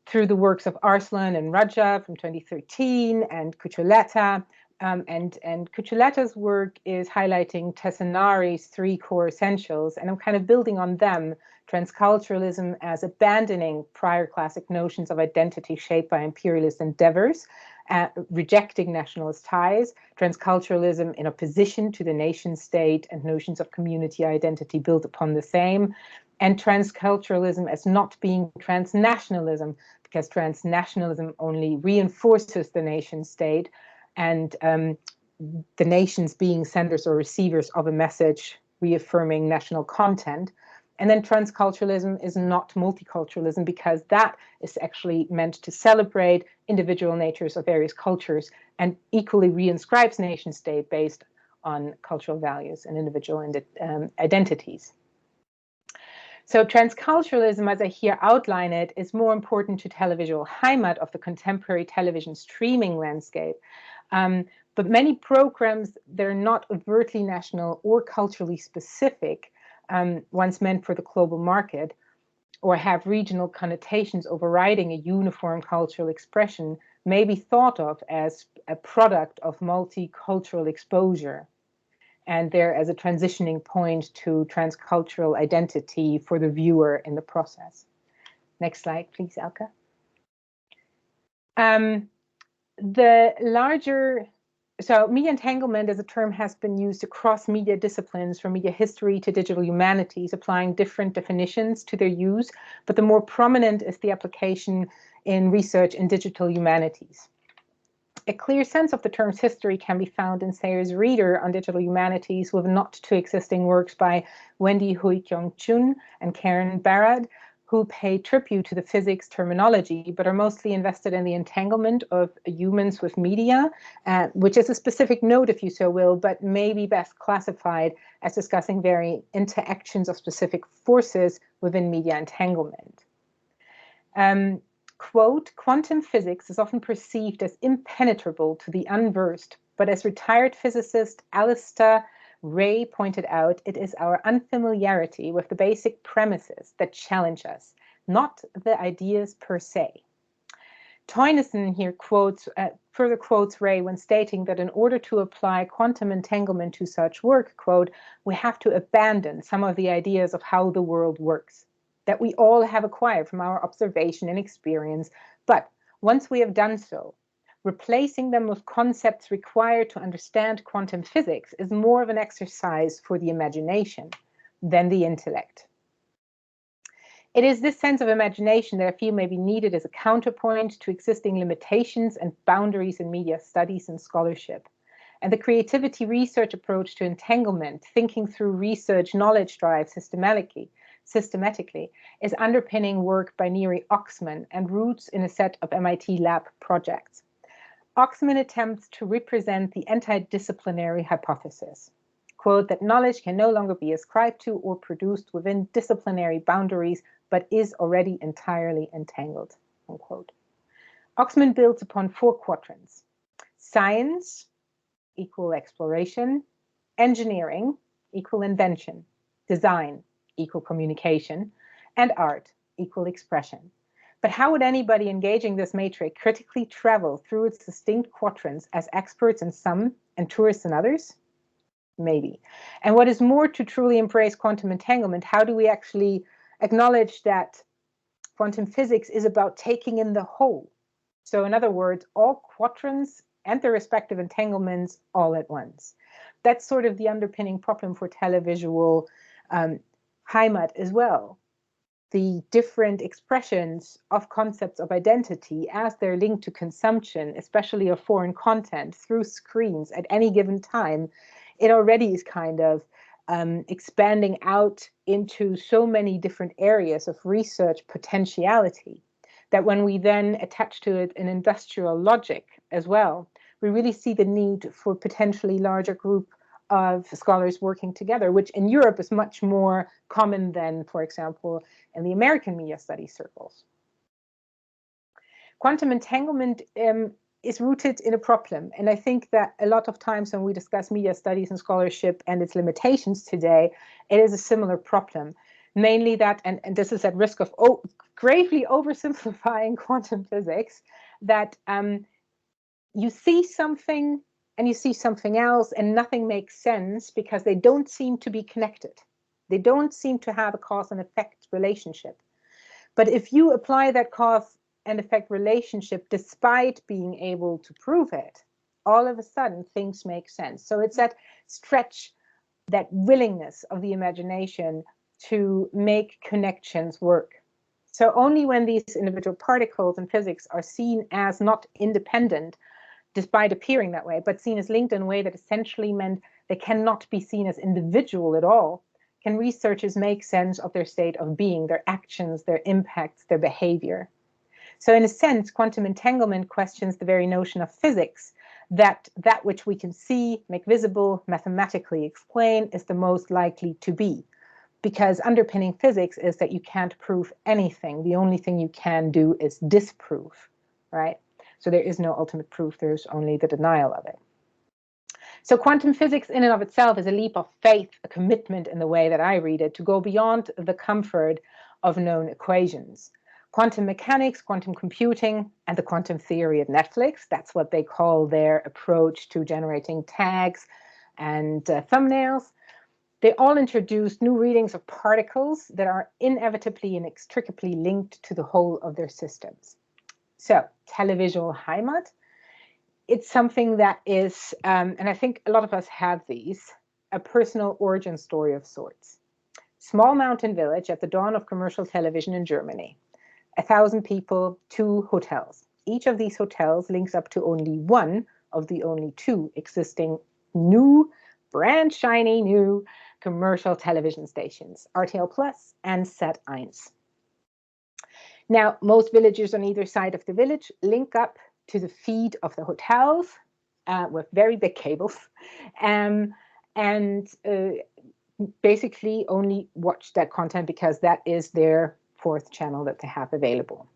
through the works of Arslan and Raja from 2013 and Cuccioletta. And Cucciolatta's work is highlighting Tessanari's 3 core essentials, and I'm kind of building on them. Transculturalism as abandoning prior classic notions of identity shaped by imperialist endeavors, rejecting nationalist ties, transculturalism in opposition to the nation state and notions of community identity built upon the same, and transculturalism as not being transnationalism, because transnationalism only reinforces the nation state and the nations being senders or receivers of a message reaffirming national content. And then transculturalism is not multiculturalism, because that is actually meant to celebrate individual natures of various cultures and equally reinscribes nation state based on cultural values and individual identities. So transculturalism, as I here outline it, is more important to televisual Heimat of the contemporary television streaming landscape. But many programs that are not overtly national or culturally specific, once meant for the global market, or have regional connotations overriding a uniform cultural expression, may be thought of as a product of multicultural exposure, and there as a transitioning point to transcultural identity for the viewer in the process. Next slide, please, Elke. So media entanglement as a term has been used across media disciplines, from media history to digital humanities, applying different definitions to their use, but the more prominent is the application in research in digital humanities. A clear sense of the term's history can be found in Sayre's Reader on Digital Humanities, with not too existing works by Wendy Hui-Kyung-chun and Karen Barad, who pay tribute to the physics terminology, but are mostly invested in the entanglement of humans with media, which is a specific node, if you so will, but may be best classified as discussing varying interactions of specific forces within media entanglement. Quote, quantum physics is often perceived as impenetrable to the unversed, but as retired physicist Alistair Ray pointed out, it is our unfamiliarity with the basic premises that challenge us, not the ideas per se. Toynison here further quotes Ray when stating that in order to apply quantum entanglement to such work, quote, we have to abandon some of the ideas of how the world works, that we all have acquired from our observation and experience, but once we have done so, replacing them with concepts required to understand quantum physics is more of an exercise for the imagination than the intellect. It is this sense of imagination that I feel may be needed as a counterpoint to existing limitations and boundaries in media studies and scholarship. And the creativity research approach to entanglement, thinking through research knowledge drive systematically, is underpinning work by Neri Oxman and roots in a set of MIT lab projects. Oxman attempts to represent the anti-disciplinary hypothesis, quote, that knowledge can no longer be ascribed to or produced within disciplinary boundaries, but is already entirely entangled, unquote. Oxman builds upon 4 quadrants: science equal exploration, engineering equal invention, design equal communication, and art equal expression. But how would anybody engaging this matrix critically travel through its distinct quadrants as experts in some and tourists in others? Maybe. And what is more, to truly embrace quantum entanglement, how do we actually acknowledge that quantum physics is about taking in the whole? So in other words, all quadrants and their respective entanglements all at once. That's sort of the underpinning problem for televisual Heimat as well. The different expressions of concepts of identity as they're linked to consumption, especially of foreign content through screens at any given time, it already is kind of expanding out into so many different areas of research potentiality that when we then attach to it an industrial logic as well, we really see the need for potentially larger group of scholars working together, which in Europe is much more common than, for example, in the American media studies circles. Quantum entanglement is rooted in a problem. And I think that a lot of times when we discuss media studies and scholarship and its limitations today, it is a similar problem. Mainly that, and this is at risk of gravely oversimplifying quantum physics, that you see something and you see something else and nothing makes sense because they don't seem to be connected. They don't seem to have a cause and effect relationship. But if you apply that cause and effect relationship despite being able to prove it, all of a sudden things make sense. So it's that stretch, that willingness of the imagination to make connections work. So only when these individual particles in physics are seen as not independent, despite appearing that way, but seen as linked in a way that essentially meant they cannot be seen as individual at all, can researchers make sense of their state of being, their actions, their impacts, their behavior. So in a sense, quantum entanglement questions the very notion of physics, that which we can see, make visible, mathematically explain is the most likely to be. Because underpinning physics is that you can't prove anything. The only thing you can do is disprove, right? So there is no ultimate proof, there's only the denial of it. So quantum physics in and of itself is a leap of faith, a commitment in the way that I read it, to go beyond the comfort of known equations. Quantum mechanics, quantum computing, and the quantum theory of Netflix, that's what they call their approach to generating tags and thumbnails. They all introduce new readings of particles that are inevitably and inextricably linked to the whole of their systems. So, televisual Heimat, it's something that is, and I think a lot of us have these, a personal origin story of sorts. Small mountain village at the dawn of commercial television in Germany. 1,000 people, 2 hotels. Each of these hotels links up to only one of the only 2 existing new, brand shiny new commercial television stations, RTL Plus and Sat.1. Now, most villagers on either side of the village link up to the feed of the hotels with very big cables and basically only watch that content because that is their 4th channel that they have available.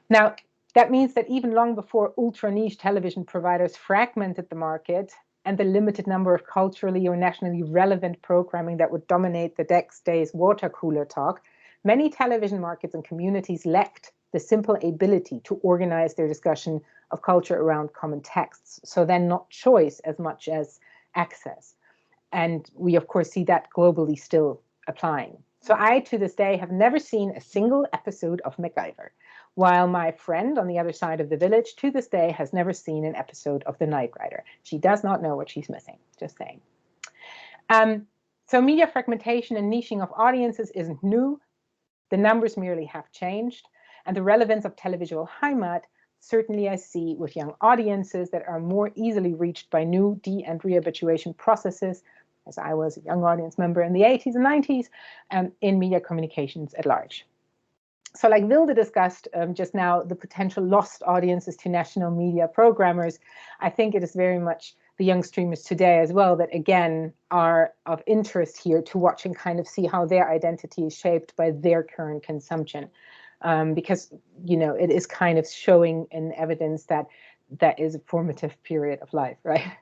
Now, that means that even long before ultra niche television providers fragmented the market and the limited number of culturally or nationally relevant programming that would dominate the next day's water cooler talk, many television markets and communities lacked the simple ability to organize their discussion of culture around common texts. So then not choice as much as access. And we, of course, see that globally still applying. So I, to this day, have never seen a single episode of MacGyver, while my friend on the other side of the village, to this day, has never seen an episode of The Knight Rider. She does not know what she's missing, just saying. So media fragmentation and niching of audiences isn't new. The numbers merely have changed. And the relevance of televisual Heimat, certainly I see with young audiences that are more easily reached by new de- and rehabituation processes, as I was a young audience member in the 80s and 90s, in media communications at large. So like Vilde discussed just now, the potential lost audiences to national media programmers, I think it is very much the young streamers today as well that, again, are of interest here to watch and kind of see how their identity is shaped by their current consumption. Because, you know, it is kind of showing in evidence that that is a formative period of life, right?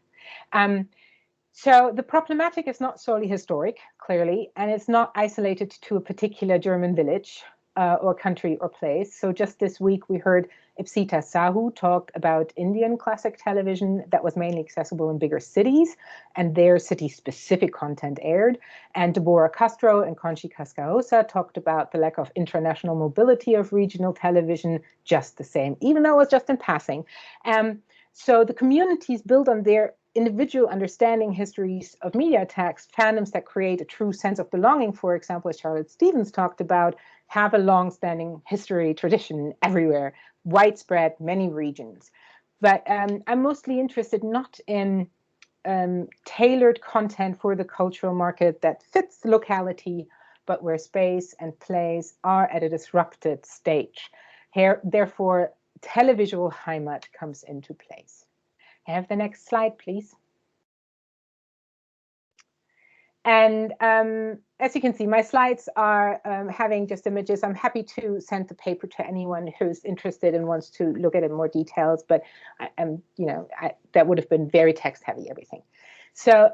So the problematic is not solely historic, clearly, and it's not isolated to a particular German village or country or place. So just this week, we heard Ipsita Sahu talk about Indian classic television that was mainly accessible in bigger cities, and their city-specific content aired. And Deborah Castro and Conchi Cascaosa talked about the lack of international mobility of regional television, just the same, even though it was just in passing. So the communities build on their individual understanding histories of media attacks, fandoms that create a true sense of belonging, for example, as Charlotte Stevens talked about, have a long-standing history tradition everywhere, widespread, many regions. But I'm mostly interested not in tailored content for the cultural market that fits the locality, but where space and place are at a disrupted stage. Here, therefore, televisual Heimat comes into place. Have the next slide, please. And as you can see, my slides are having just images. I'm happy to send the paper to anyone who's interested and wants to look at it in more details, but that would have been very text heavy, everything. So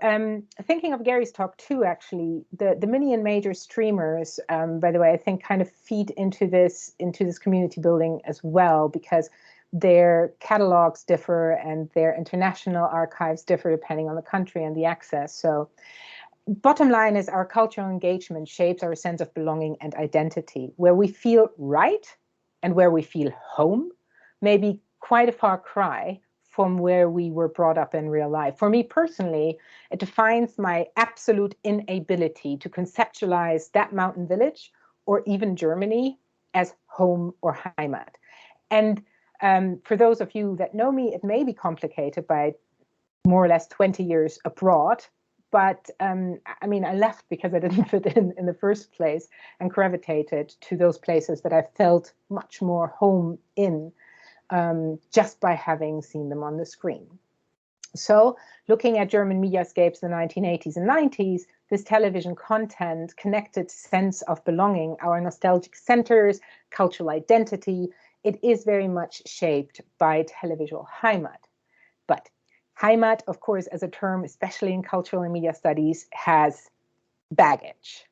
thinking of Gary's talk too, actually, the mini and major streamers, by the way, I think kind of feed into this community building as well, because their catalogs differ and their international archives differ depending on the country and the access. So bottom line is our cultural engagement shapes our sense of belonging and identity. Where we feel right and where we feel home may be quite a far cry from where we were brought up in real life. For me personally, it defines my absolute inability to conceptualize that mountain village or even Germany as home or Heimat. And for those of you that know me, it may be complicated by more or less 20 years abroad. But I mean, I left because I didn't fit in the first place and gravitated to those places that I felt much more home in just by having seen them on the screen. So looking at German mediascapes in the 1980s and 90s, this television content connected sense of belonging, our nostalgic centers, cultural identity, it is very much shaped by televisual Heimat. But Heimat, of course, as a term, especially in cultural and media studies, has baggage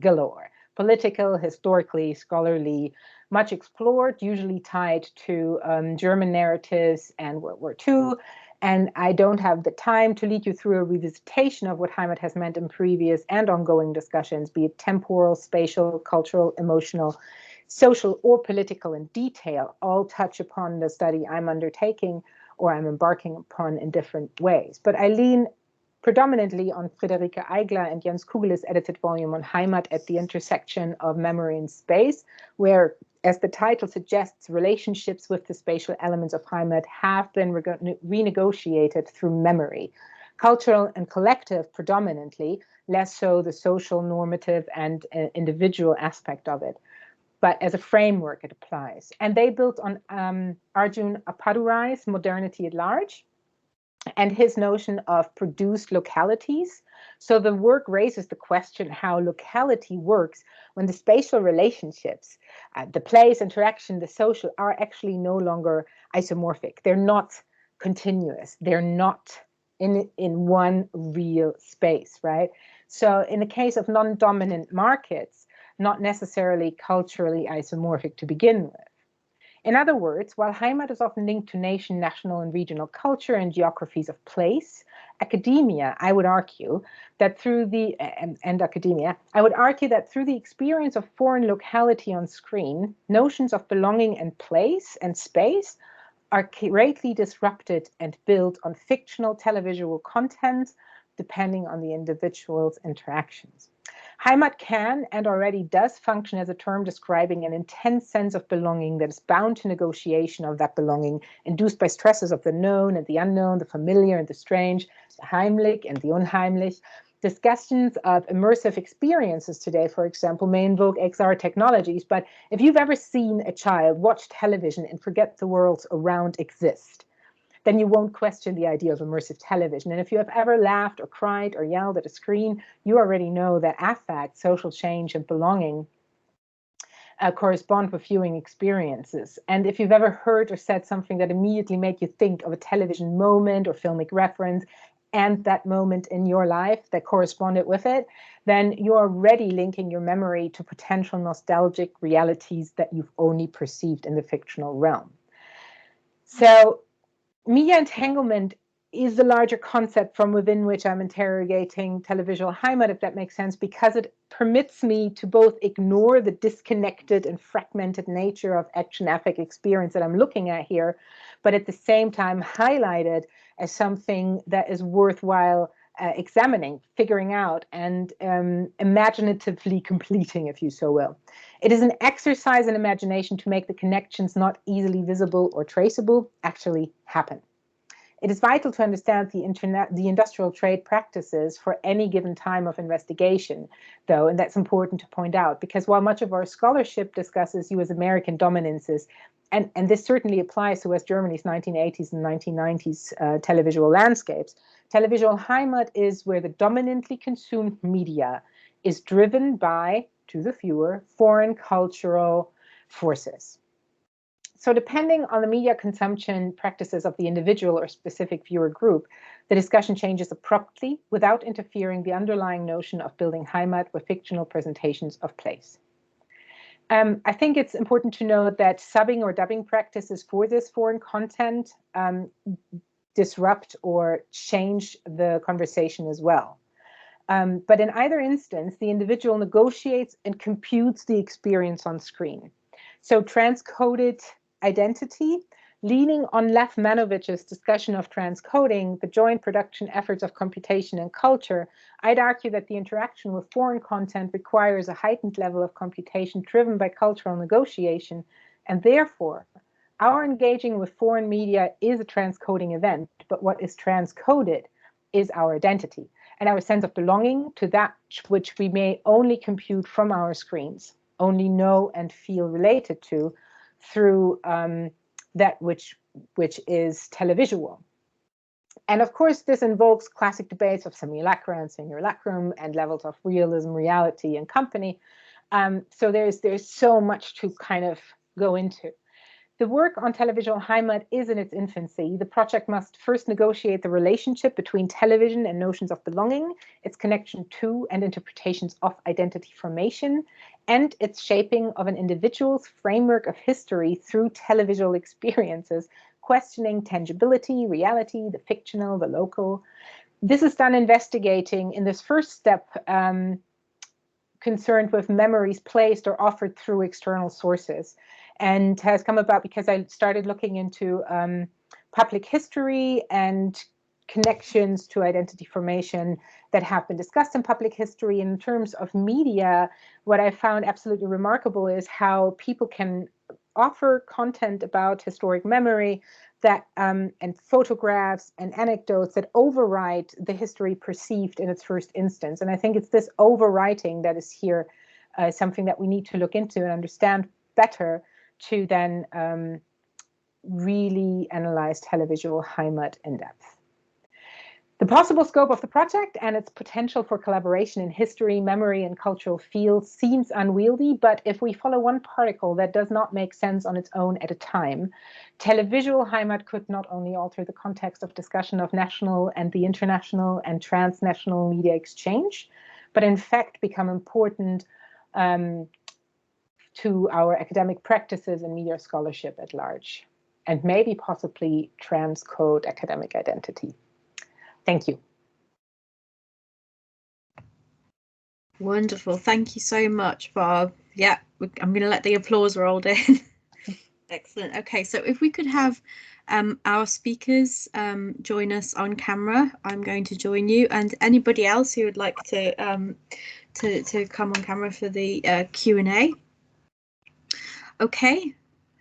galore. Political, historically, scholarly, much explored, usually tied to German narratives and World War II. And I don't have the time to lead you through a revisitation of what Heimat has meant in previous and ongoing discussions, be it temporal, spatial, cultural, emotional, social, or political in detail, all touch upon the study I'm undertaking or I'm embarking upon in different ways. But I lean predominantly on Friederike Eigler and Jens Kugelis' edited volume on Heimat at the intersection of memory and space, where, as the title suggests, relationships with the spatial elements of Heimat have been renegotiated through memory, cultural and collective predominantly, less so the social, normative, and individual aspect of it. But as a framework, it applies. And they built on Arjun Appadurai's Modernity at Large and his notion of produced localities. So the work raises the question how locality works when the spatial relationships, the place, interaction, the social are actually no longer isomorphic. They're not continuous. They're not in one real space, right? So in the case of non-dominant markets, not necessarily culturally isomorphic to begin with. In other words, while Heimat is often linked to nation, national, and regional culture and geographies of place, academia, I would argue that through the experience of foreign locality on screen, notions of belonging and place and space are greatly disrupted and built on fictional televisual content, depending on the individual's interactions. Heimat can and already does function as a term describing an intense sense of belonging that is bound to negotiation of that belonging, induced by stresses of the known and the unknown, the familiar and the strange, the heimlich and the unheimlich. Discussions of immersive experiences today, for example, may invoke XR technologies, but if you've ever seen a child watch television and forget the worlds around exist, then you won't question the idea of immersive television. And if you have ever laughed or cried or yelled at a screen, you already know that affect, social change, and belonging correspond with viewing experiences. And if you've ever heard or said something that immediately made you think of a television moment or filmic reference, and that moment in your life that corresponded with it, then you're already linking your memory to potential nostalgic realities that you've only perceived in the fictional realm. So media entanglement is the larger concept from within which I'm interrogating televisual Heimat, if that makes sense, because it permits me to both ignore the disconnected and fragmented nature of action affect experience that I'm looking at here, but at the same time highlight it as something that is worthwhile examining, figuring out, and imaginatively completing, if you so will. It is an exercise in imagination to make the connections not easily visible or traceable actually happen. It is vital to understand the industrial trade practices for any given time of investigation, though, and that's important to point out, because while much of our scholarship discusses US American dominances, and this certainly applies to West Germany's 1980s and 1990s televisual landscapes, televisual Heimat is where the dominantly consumed media is driven by, to the viewer, foreign cultural forces. So depending on the media consumption practices of the individual or specific viewer group, the discussion changes abruptly without interfering the underlying notion of building Heimat with fictional presentations of place. I think it's important to note that subbing or dubbing practices for this foreign content disrupt or change the conversation as well. But in either instance, the individual negotiates and computes the experience on screen. So transcoded identity, leaning on Lev Manovich's discussion of transcoding, the joint production efforts of computation and culture, I'd argue that the interaction with foreign content requires a heightened level of computation driven by cultural negotiation, and therefore, our engaging with foreign media is a transcoding event, but what is transcoded is our identity and our sense of belonging to that which we may only compute from our screens, only know and feel related to through that which is televisual. And of course, this invokes classic debates of simulacra and simulacrum and levels of realism, reality, and company. So there's so much to kind of go into. The work on televisual Heimat is in its infancy. The project must first negotiate the relationship between television and notions of belonging, its connection to and interpretations of identity formation, and its shaping of an individual's framework of history through televisual experiences, questioning tangibility, reality, the fictional, the local. This is done investigating in this first step concerned with memories placed or offered through external sources, and has come about because I started looking into public history and connections to identity formation that have been discussed in public history. In terms of media, what I found absolutely remarkable is how people can offer content about historic memory that and photographs and anecdotes that override the history perceived in its first instance. And I think it's this overwriting that is here something that we need to look into and understand better to then really analyze televisual Heimat in depth. The possible scope of the project and its potential for collaboration in history, memory, and cultural fields seems unwieldy, but if we follow one particle that does not make sense on its own at a time, televisual Heimat could not only alter the context of discussion of national and the international and transnational media exchange, but in fact become important to our academic practices and media scholarship at large, and maybe possibly transcode academic identity. Thank you. Wonderful. Thank you so much, Barb. Yeah, I'm going to let the applause roll in. Excellent. Okay, so if we could have our speakers join us on camera, I'm going to join you, and anybody else who would like to come on camera for the Q&A. Okay.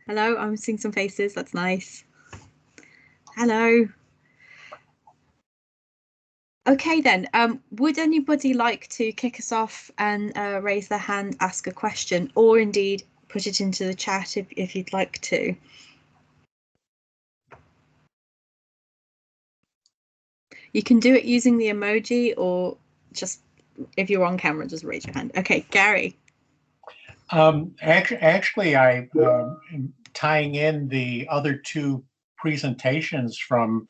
Hello, I'm seeing some faces. That's nice. Hello. Okay then, would anybody like to kick us off and raise their hand, ask a question, or indeed put it into the chat if you'd like to? You can do it using the emoji, or just if you're on camera, just raise your hand. Okay, Gary. Actually, I tying in the other two presentations from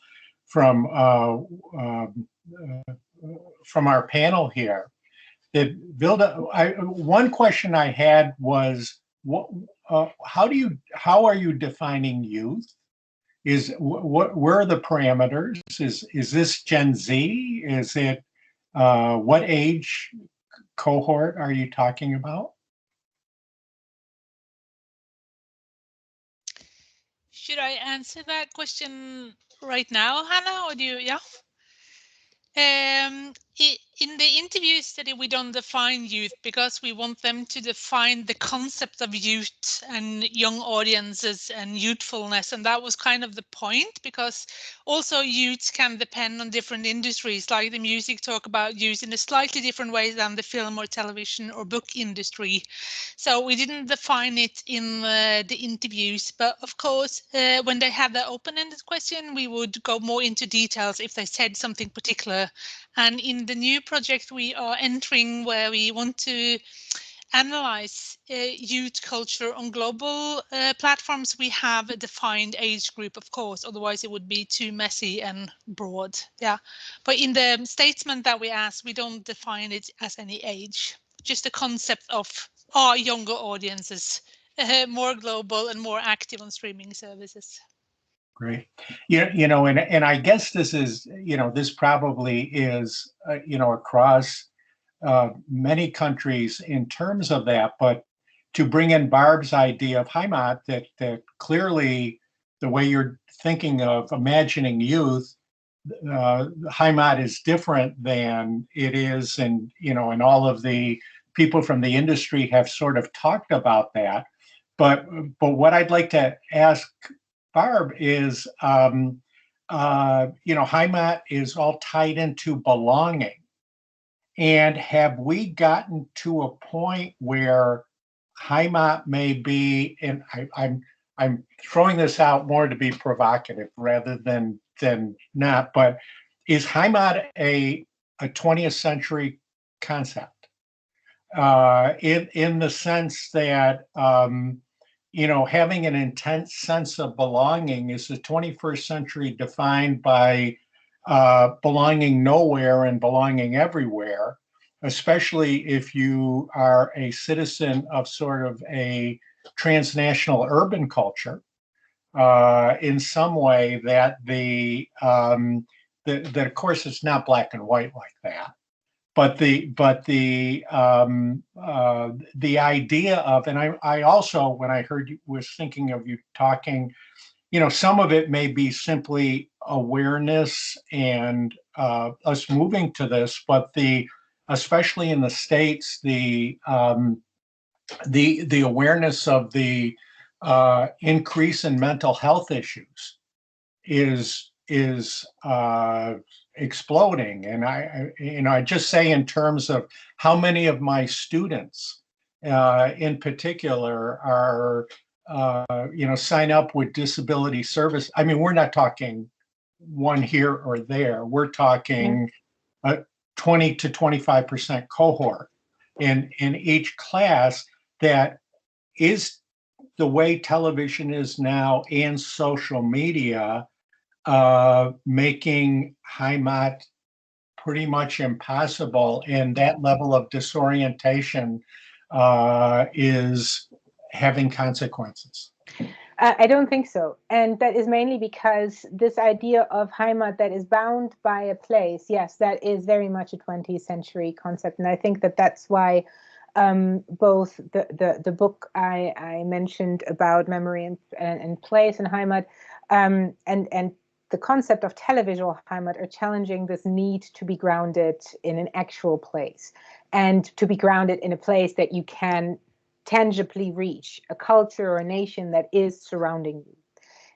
our panel here. That one question I had was, how are you defining youth? Where are the parameters? Is this Gen Z? Is it what age cohort are you talking about? Should I answer that question right now, Hannah, or do you? Yeah. In the interview study, we don't define youth because we want them to define the concept of youth and young audiences and youthfulness. And that was kind of the point, because also youth can depend on different industries, like the music talk about youth in a slightly different way than the film or television or book industry. So we didn't define it in the interviews, but of course, when they had the open-ended question, we would go more into details if they said something particular. And in in the new project we are entering, where we want to analyze youth culture on global platforms, we have a defined age group, of course, otherwise it would be too messy and broad. Yeah, but in the statement that we ask, we don't define it as any age, just the concept of our younger audiences more global and more active on streaming services. Great. You know, and I guess this is, you know, this probably is, you know, across many countries in terms of that, but to bring in Barb's idea of Heimat, that clearly the way you're thinking of imagining youth, Heimat is different than it is, and you know, and all of the people from the industry have sort of talked about that. But what I'd like to ask Barb is, you know, Heimat is all tied into belonging. And have we gotten to a point where Heimat may be, and I'm throwing this out more to be provocative rather than not, but is Heimat a 20th century concept? In the sense that you know, having an intense sense of belonging, is the 21st century defined by belonging nowhere and belonging everywhere, especially if you are a citizen of sort of a transnational urban culture, in some way that that of course it's not black and white like that. But the idea of, and I also, when I heard you, was thinking of you talking, you know, some of it may be simply awareness and us moving to this, but especially in the States, the awareness of the increase in mental health issues is exploding. And I just say, in terms of how many of my students in particular are you know, sign up with disability service. I mean, we're not talking one here or there. We're talking a 20 to 25% cohort in each class. That is the way television is now, and social media, making Heimat pretty much impossible, and that level of disorientation is having consequences. I don't think so. And that is mainly because this idea of Heimat that is bound by a place, yes, that is very much a 20th century concept. And I think that that's why both the book I mentioned about memory and place and Heimat, and the concept of televisual Heimat are challenging this need to be grounded in an actual place, and to be grounded in a place that you can tangibly reach, a culture or a nation that is surrounding you.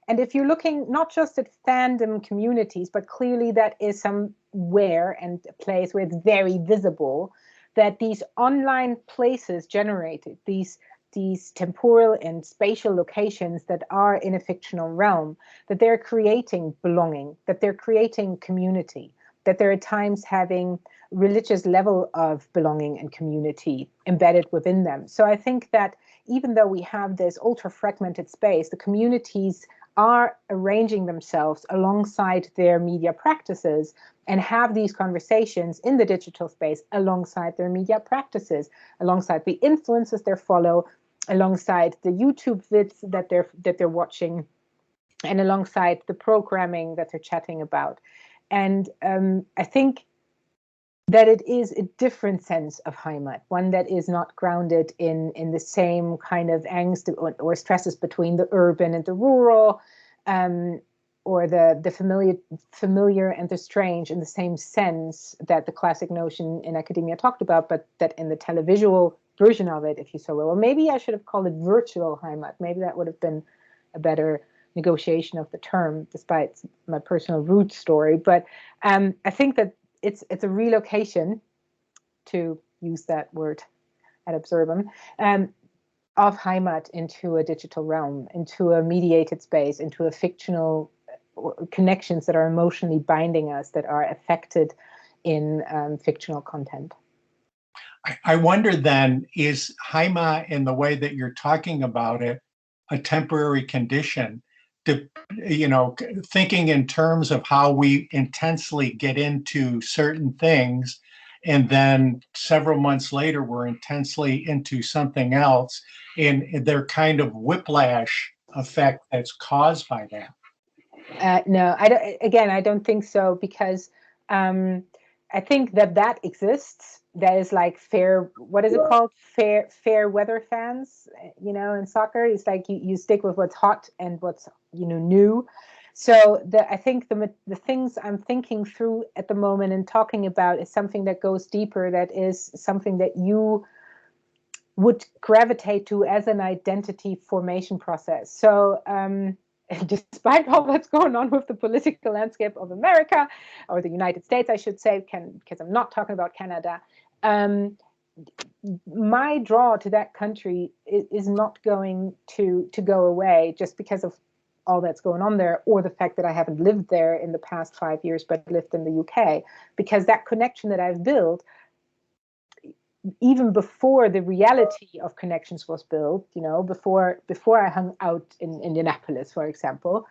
And if you're looking not just at fandom communities, but clearly that is somewhere and a place where it's very visible that these online places generated, these temporal and spatial locations that are in a fictional realm, that they're creating belonging, that they're creating community, that they're at times having religious level of belonging and community embedded within them. So I think that even though we have this ultra fragmented space, the communities are arranging themselves alongside their media practices and have these conversations in the digital space alongside their media practices, alongside the influencers they follow, alongside the YouTube vids that they're watching, and alongside the programming that they're chatting about. And I think that it is a different sense of Heimat, one that is not grounded in the same kind of angst or stresses between the urban and the rural, or the familiar and the strange, in the same sense that the classic notion in academia talked about, but that in the televisual version of it, if you so will. Or maybe I should have called it virtual Heimat. Maybe that would have been a better negotiation of the term, despite my personal root story. But I think that it's a relocation, to use that word ad absurdum, of Heimat into a digital realm, into a mediated space, into a fictional connections that are emotionally binding us, that are affected in fictional content. I wonder then, is Heimat, in the way that you're talking about it, a temporary condition? Thinking in terms of how we intensely get into certain things, and then several months later, we're intensely into something else, and their kind of whiplash effect that's caused by that. No, I don't think so, because I think that exists. That is like fair, what is it called? Fair weather fans, in soccer. It's like you stick with what's hot and what's, new. So I think the things I'm thinking through at the moment and talking about is something that goes deeper, that is something that you would gravitate to as an identity formation process. So despite all that's going on with the political landscape of America, or the United States, I should say, because I'm not talking about Canada, my draw to that country is not going to go away just because of all that's going on there, or the fact that I haven't lived there in the past 5 years, but lived in the UK, because that connection that I've built, even before the reality of connections was built, before I hung out in Indianapolis, for example,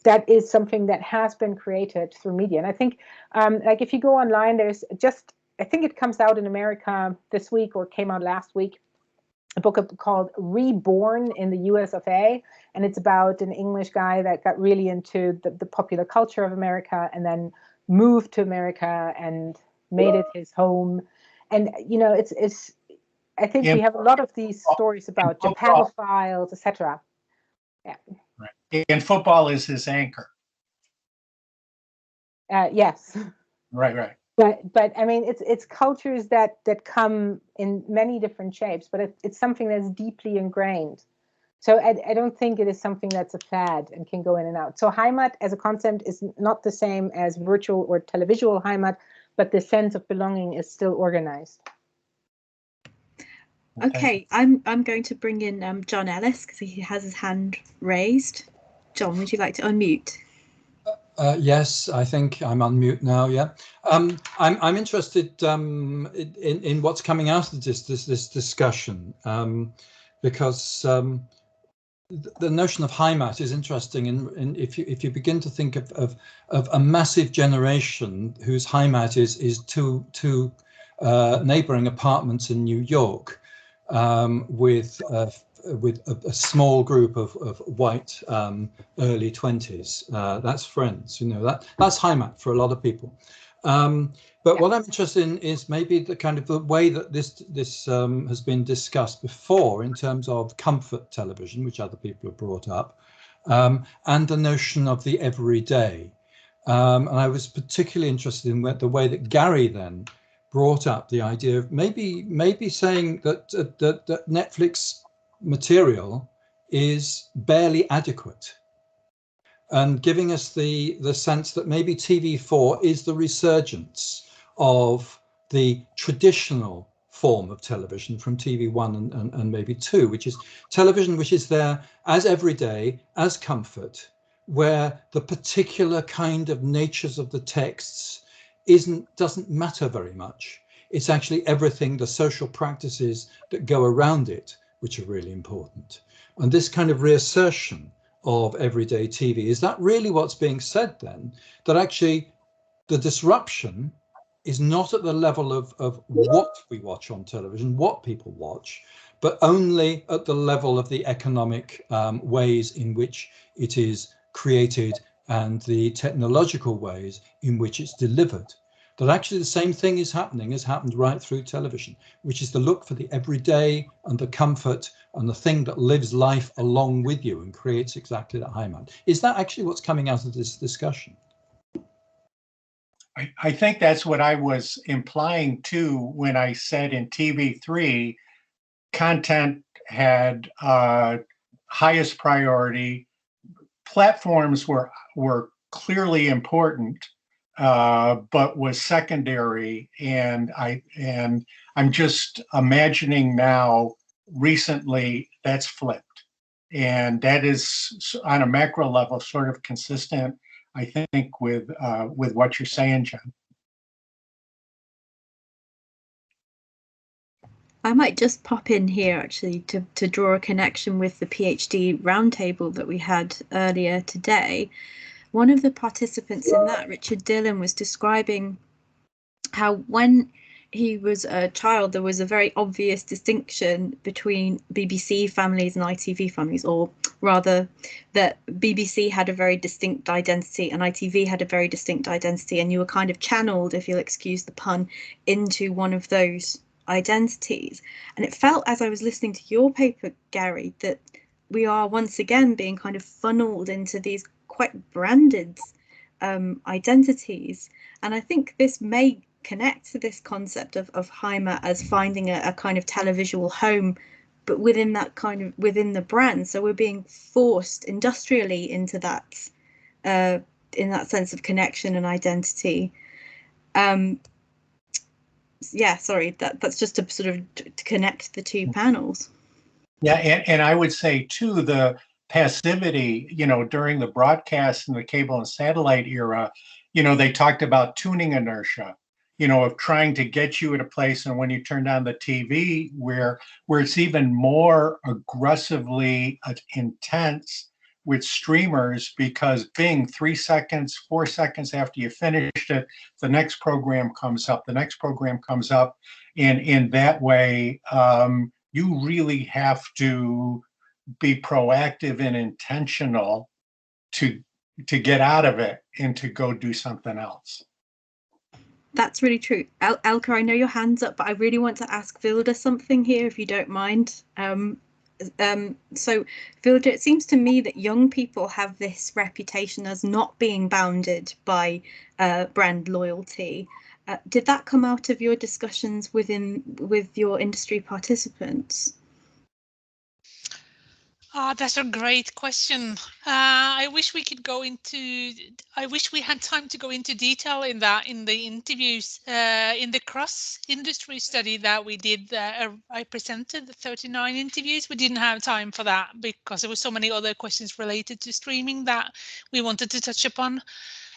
that is something that has been created through media. And I think, like, if you go online, there's just, I think it comes out in America this week, or came out last week, a book called Reborn in the US of A. And it's about an English guy that got really into the popular culture of America, and then moved to America and made it his home. And, it's I think we have a lot of these stories about Japanophile, etc. Yeah. Right. And football is his anchor. Yes. Right. But I mean, it's cultures that come in many different shapes, but it's something that's deeply ingrained. So I don't think it is something that's a fad and can go in and out. So Heimat as a concept is not the same as virtual or televisual Heimat, but the sense of belonging is still organized. Okay, I'm going to bring in John Ellis, because he has his hand raised. John, would you like to unmute? Yes, I think I'm on mute now. Yeah, I'm interested in what's coming out of this discussion, because the notion of Heimat is interesting. In if you begin to think of a massive generation whose Heimat is two neighboring apartments in New York, with a small group of white early 20s. That's friends, that's Heimat for a lot of people. But what I'm interested in is maybe the kind of the way that this has been discussed before in terms of comfort television, which other people have brought up, and the notion of the everyday. And I was particularly interested in the way that Gary then brought up the idea of maybe saying that Netflix material is barely adequate, and giving us the sense that maybe TV4 is the resurgence of the traditional form of television from TV1 and maybe 2, which is television which is there as everyday, as comfort, where the particular kind of natures of the texts doesn't matter very much. It's actually everything, the social practices that go around it, which are really important. And this kind of reassertion of everyday TV, is that really what's being said then? That actually the disruption is not at the level of what we watch on television, what people watch, but only at the level of the economic ways in which it is created and the technological ways in which it's delivered. That actually the same thing has happened right through television, which is the look for the everyday and the comfort and the thing that lives life along with you and creates exactly that Heimat. Is that actually what's coming out of this discussion? I think that's what I was implying too when I said in TV3, content had highest priority. Platforms were clearly important, but was secondary. And I'm just imagining now, recently, that's flipped. And that is on a macro level sort of consistent, I think, with what you're saying, John. I might just pop in here actually to draw a connection with the PhD roundtable that we had earlier today. One of the participants in that, Richard Dillon, was describing how when he was a child, there was a very obvious distinction between BBC families and ITV families, or rather that BBC had a very distinct identity and ITV had a very distinct identity, and you were kind of channeled, if you'll excuse the pun, into one of those identities. And it felt, as I was listening to your paper, Gary, that we are once again being kind of funneled into these quite branded identities. And I think this may connect to this concept of Heimat as finding a kind of televisual home, but within that kind of within the brand. So we're being forced industrially into that in that sense of connection and identity. Yeah, sorry, that's just to sort of to connect the two panels. Yeah, and I would say too, the passivity, during the broadcast in the cable and satellite era, they talked about tuning inertia, of trying to get you at a place, and when you turn on the TV, where it's even more aggressively intense with streamers, because being 3 seconds, 4 seconds after you finished it, the next program comes up, and in that way, you really have to be proactive and intentional to get out of it and to go do something else. That's really true. Elke, I know your hand's up, but I really want to ask Vilde something here, if you don't mind. So Vilde, it seems to me that young people have this reputation as not being bounded by brand loyalty. Did that come out of your discussions with your industry participants? That's a great question. I wish we had time to go into detail in that in the interviews. In the cross-industry study that we did, I presented the 39 interviews. We didn't have time for that because there were so many other questions related to streaming that we wanted to touch upon.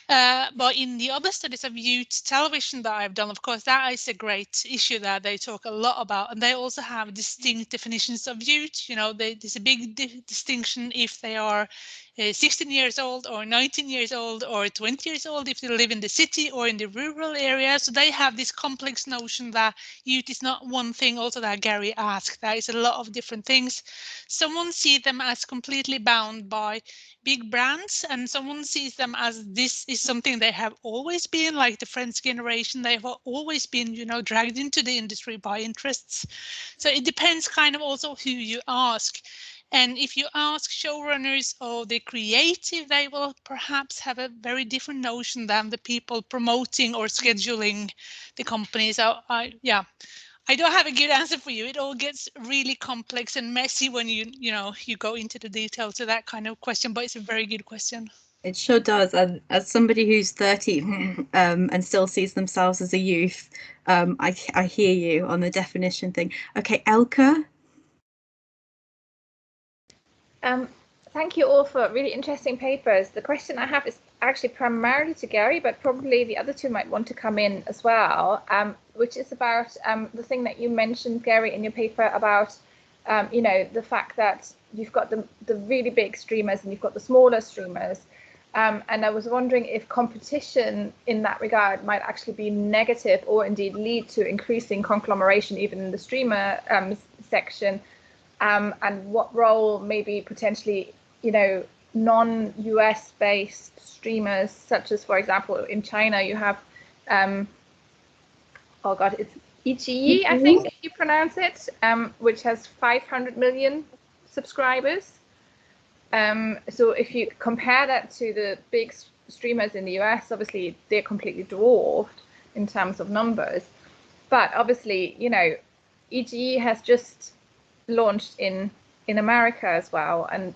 But in the other studies of youth television that I've done, of course, that is a great issue that they talk a lot about. And they also have distinct definitions of youth. There's a big distinction if they are 16 years old or 19 years old or 20 years old, if they live in the city or in the rural area. So they have this complex notion that youth is not one thing, also that Gary asked. There is a lot of different things. Someone sees them as completely bound by big brands, and someone sees them as this is something they have always been, like the Friends generation. They have always been, dragged into the industry by interests. So it depends kind of also who you ask. And if you ask showrunners or the creative, they will perhaps have a very different notion than the people promoting or scheduling the company. So I don't have a good answer for you. It all gets really complex and messy when you go into the details to that kind of question, but it's a very good question. It sure does. And as somebody who's 30 and still sees themselves as a youth, I hear you on the definition thing. Okay, Elke? Thank you all for really interesting papers. The question I have is actually primarily to Gary, but probably the other two might want to come in as well, which is about the thing that you mentioned, Gary, in your paper about, the fact that you've got the really big streamers and you've got the smaller streamers. And I was wondering if competition in that regard might actually be negative or indeed lead to increasing conglomeration even in the streamer section, and what role maybe potentially, non-US based streamers, such as, for example, in China, you have, it's iQIYI, I think you pronounce it, which has 500 million subscribers. So if you compare that to the big streamers in the US, obviously they're completely dwarfed in terms of numbers. But obviously, iQIYI has just launched in America as well, and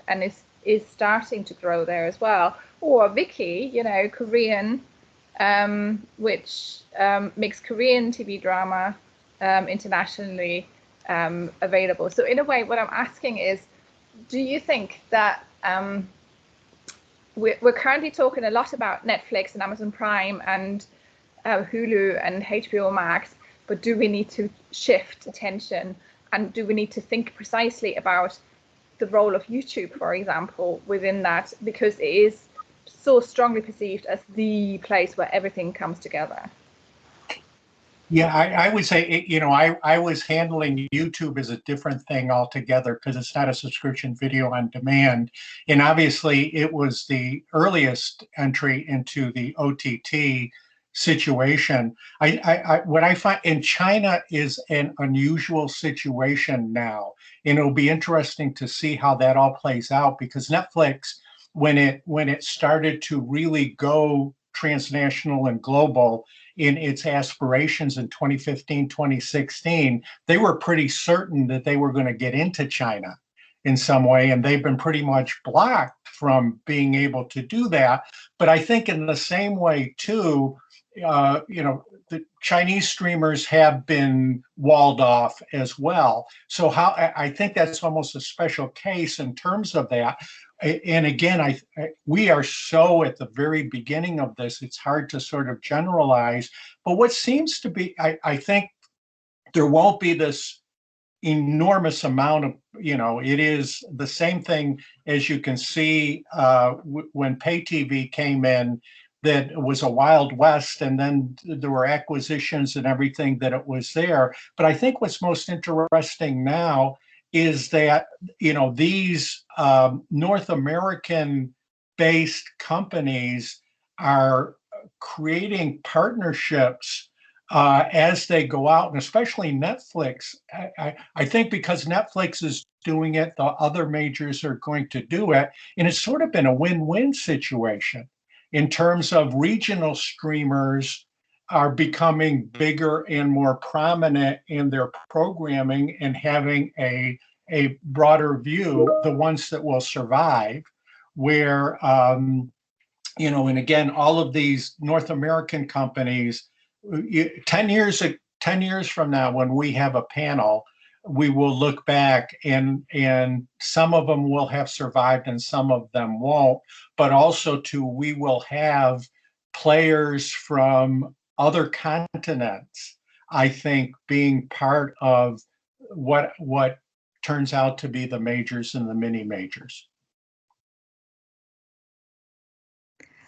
is starting to grow there as well. Or Viki, Korean, which makes Korean TV drama internationally available. So in a way, what I'm asking is, do you think that we're currently talking a lot about Netflix and Amazon Prime and Hulu and HBO Max, but do we need to shift attention? And do we need to think precisely about the role of YouTube, for example, within that, because it is so strongly perceived as the place where everything comes together? Yeah, I would say, I was handling YouTube as a different thing altogether because it's not a subscription video on demand. And obviously, it was the earliest entry into the OTT situation. What I find in China is an unusual situation now. And it'll be interesting to see how that all plays out, because Netflix, when it started to really go transnational and global in its aspirations in 2015, 2016, they were pretty certain that they were going to get into China in some way, and they've been pretty much blocked from being able to do that. But I think in the same way too, the Chinese streamers have been walled off as well. So I think that's almost a special case in terms of that. And again, we are so at the very beginning of this, it's hard to sort of generalize. But what seems to be, I think there won't be this enormous amount of, it is the same thing as you can see when pay TV came in, that it was a Wild West, and then there were acquisitions and everything that it was there. But I think what's most interesting now is that, these North American-based companies are creating partnerships as they go out, and especially Netflix. I think because Netflix is doing it, the other majors are going to do it, and it's sort of been a win-win situation in terms of regional streamers are becoming bigger and more prominent in their programming and having a broader view, the ones that will survive, where, and again, all of these North American companies, 10 years from now, when we have a panel, we will look back and some of them will have survived and some of them won't, but also too, we will have players from other continents, I think, being part of what turns out to be the majors and the mini majors.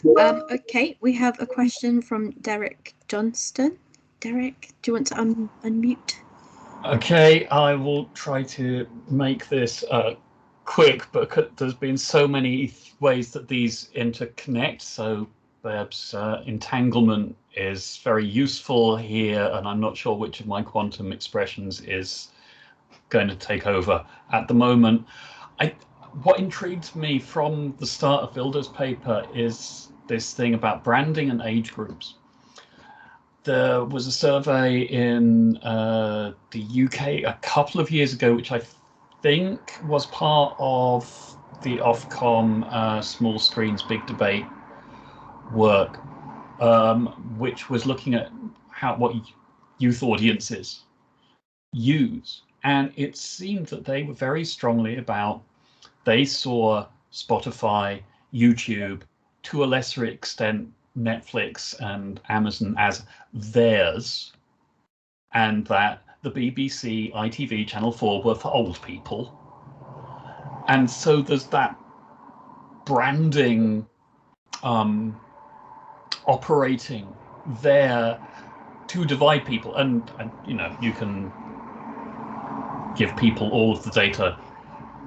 Okay, we have a question from Derek Johnston. Derek, do you want to unmute? Okay, I will try to make this quick, but there's been so many ways that these interconnect. So perhaps entanglement is very useful here, and I'm not sure which of my quantum expressions is going to take over at the moment. What intrigued me from the start of Vilda's paper is this thing about branding and age groups. There was a survey in the UK a couple of years ago, which I think was part of the Ofcom small screens, big debate work, which was looking at what youth audiences use. And it seemed that they were very strongly about, they saw Spotify, YouTube, to a lesser extent, Netflix and Amazon as theirs, and that the BBC, ITV, Channel 4 were for old people. And so there's that branding operating there to divide people. And you can give people all of the data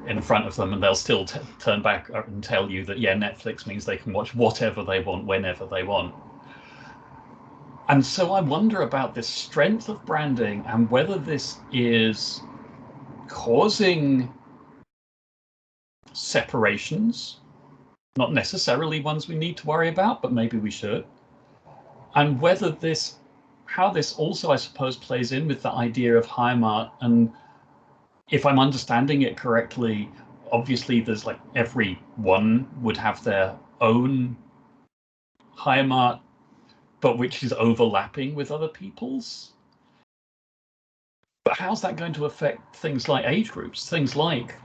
in front of them and they'll still turn back and tell you that, yeah, Netflix means they can watch whatever they want, whenever they want. And so I wonder about this strength of branding and whether this is causing separations, not necessarily ones we need to worry about, but maybe we should. And whether how this also, I suppose, plays in with the idea of Heimat. And if I'm understanding it correctly, obviously there's like everyone would have their own Heimat, but which is overlapping with other people's. But how's that going to affect things like age groups, things like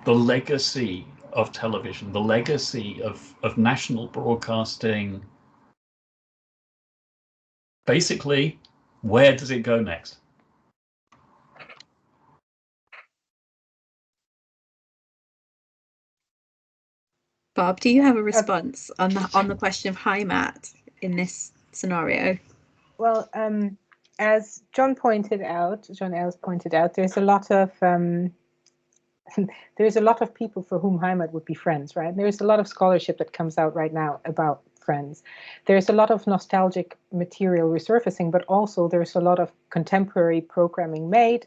the legacy of television, the legacy of national broadcasting? Basically, where does it go next? Bob, do you have a response on the question of Heimat in this scenario? Well, as John Els pointed out, there's a lot of people for whom Heimat would be friends, right? There's a lot of scholarship that comes out right now about Friends. There's a lot of nostalgic material resurfacing, but also there's a lot of contemporary programming made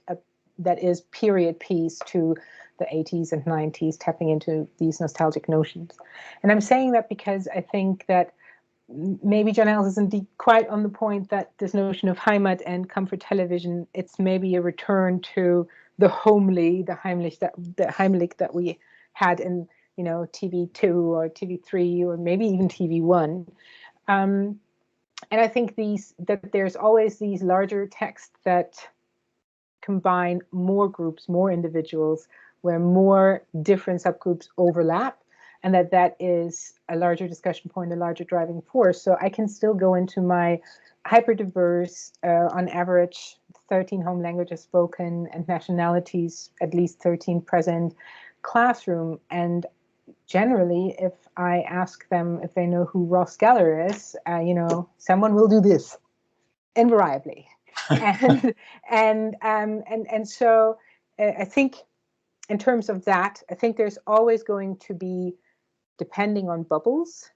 that is period piece to the 80s and 90s, tapping into these nostalgic notions. And I'm saying that because I think that maybe John Els is indeed quite on the point that this notion of Heimat and comfort television, it's maybe a return to the homely, the Heimlich that we had in, you know, TV2 or TV3 or maybe even TV1. And I think that there's always these larger texts that combine more groups, more individuals, where more different subgroups overlap, and that is a larger discussion point, a larger driving force. So I can still go into my hyper-diverse, on average, 13 home languages spoken and nationalities, at least 13 present classroom. And generally, if I ask them if they know who Ross Geller is, you know, someone will do this, invariably. and so I think in terms of that, I think there's always going to be, depending on bubbles,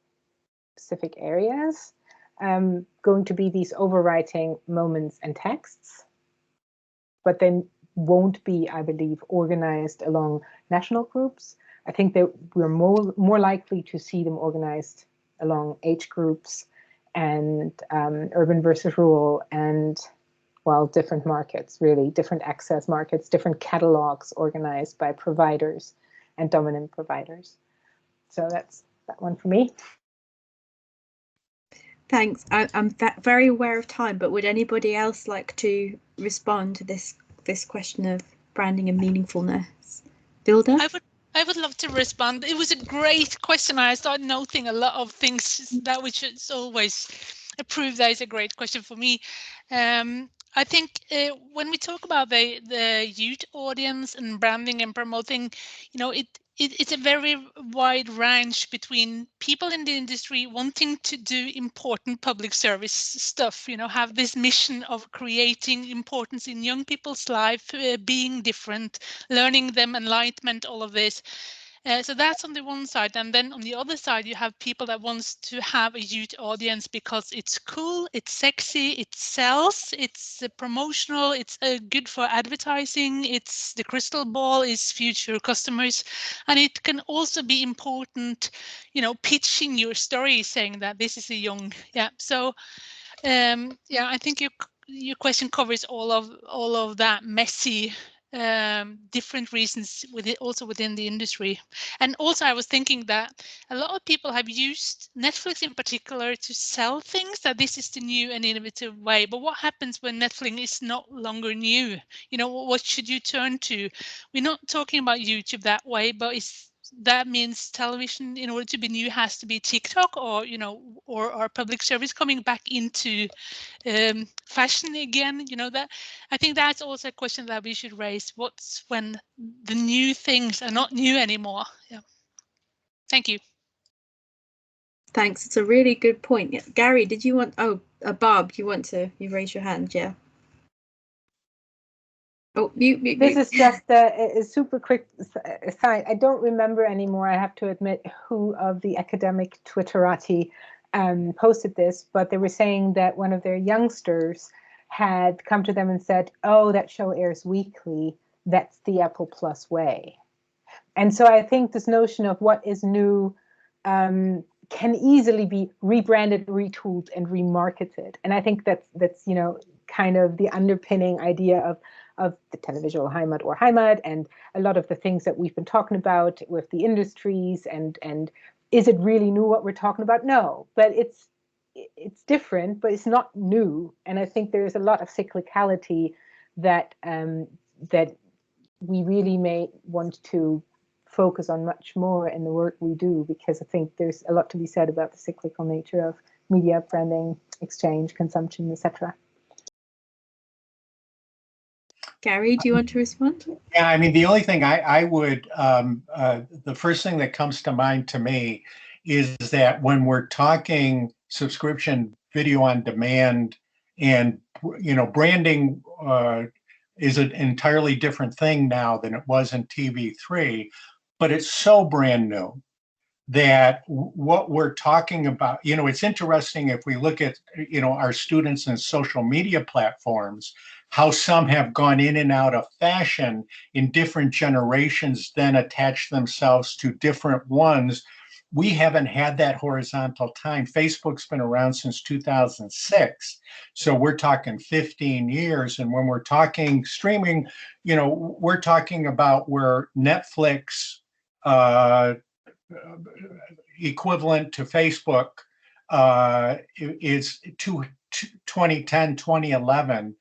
specific areas, going to be these overwriting moments and texts, but then won't be, I believe, organized along national groups. I think that we're more likely to see them organized along age groups and urban versus rural and, well, different markets, really, different access markets, different catalogs organized by providers and dominant providers. So that's that one for me. Thanks. I'm very aware of time, but would anybody else like to respond to this question of branding and meaningfulness? Vilde? I would love to respond. It was a great question. I started noting a lot of things that we should always approve. That is a great question for me. I think when we talk about the youth audience and branding and promoting, you know, it's a very wide range between people in the industry wanting to do important public service stuff, you know, have this mission of creating importance in young people's life, being different, learning them, enlightenment, all of this. So that's on the one side, and then on the other side you have people that wants to have a youth audience because it's cool, it's sexy, it sells, it's promotional, it's good for advertising, it's the crystal ball is future customers, and it can also be important, you know, pitching your story, saying that this is a young, So yeah, I think your question covers all of that messy different reasons also within the industry. And also I was thinking that a lot of people have used Netflix in particular to sell things, that this is the new and innovative way. But what happens when Netflix is no longer new? You know, what should you turn to? We're not talking about YouTube that way, but that means television, in order to be new, has to be TikTok, or, you know, or our public service coming back into fashion again, you know. That I think that's also a question that we should raise. What's when the new things are not new anymore? Yeah. Thank you. Thanks. It's a really good point. Gary, did you want? Oh, Bob, you raised your hand? Yeah. Oh, mute. This is just a super quick aside. I don't remember anymore, I have to admit, who of the academic Twitterati posted this, but they were saying that one of their youngsters had come to them and said, oh, that show airs weekly. That's the Apple Plus way. And so I think this notion of what is new can easily be rebranded, retooled, and remarketed. And I think that's you know, kind of the underpinning idea of the televisual Heimat or Heimat, and a lot of the things that we've been talking about with the industries, and is it really new what we're talking about? No, but it's different, but it's not new. And I think there's a lot of cyclicality that that we really may want to focus on much more in the work we do, because I think there's a lot to be said about the cyclical nature of media, branding, exchange, consumption, etc. Gary, do you want to respond? Yeah, I mean, the only thing I would, the first thing that comes to mind to me is that when we're talking subscription video on demand, and, branding is an entirely different thing now than it was in TV3, but it's so brand new that what we're talking about, it's interesting if we look at, our students and social media platforms, how some have gone in and out of fashion in different generations, then attach themselves to different ones. We haven't had that horizontal time. Facebook's been around since 2006. So we're talking 15 years. And when we're talking streaming, we're talking about where Netflix, equivalent to Facebook, is 2010, 2011.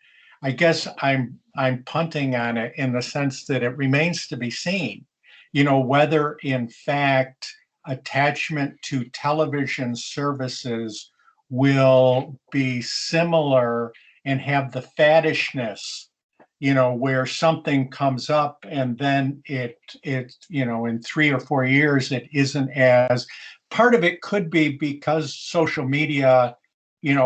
I guess I'm punting on it in the sense that it remains to be seen, whether in fact attachment to television services will be similar and have the faddishness, where something comes up and then it in 3 or 4 years, it isn't as, part of it could be because social media,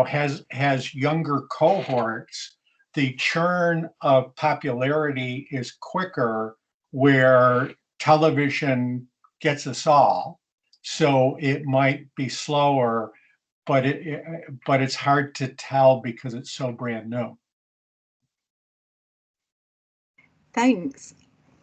has younger cohorts. The churn of popularity is quicker where television gets us all. So it might be slower, but it's hard to tell because it's so brand new. Thanks.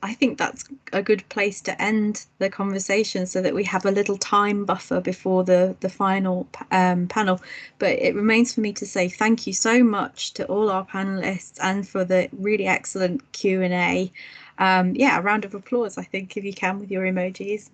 I think that's a good place to end the conversation so that we have a little time buffer before the final panel. But it remains for me to say thank you so much to all our panelists and for the really excellent Q&A. Yeah, a round of applause, I think, if you can, with your emojis.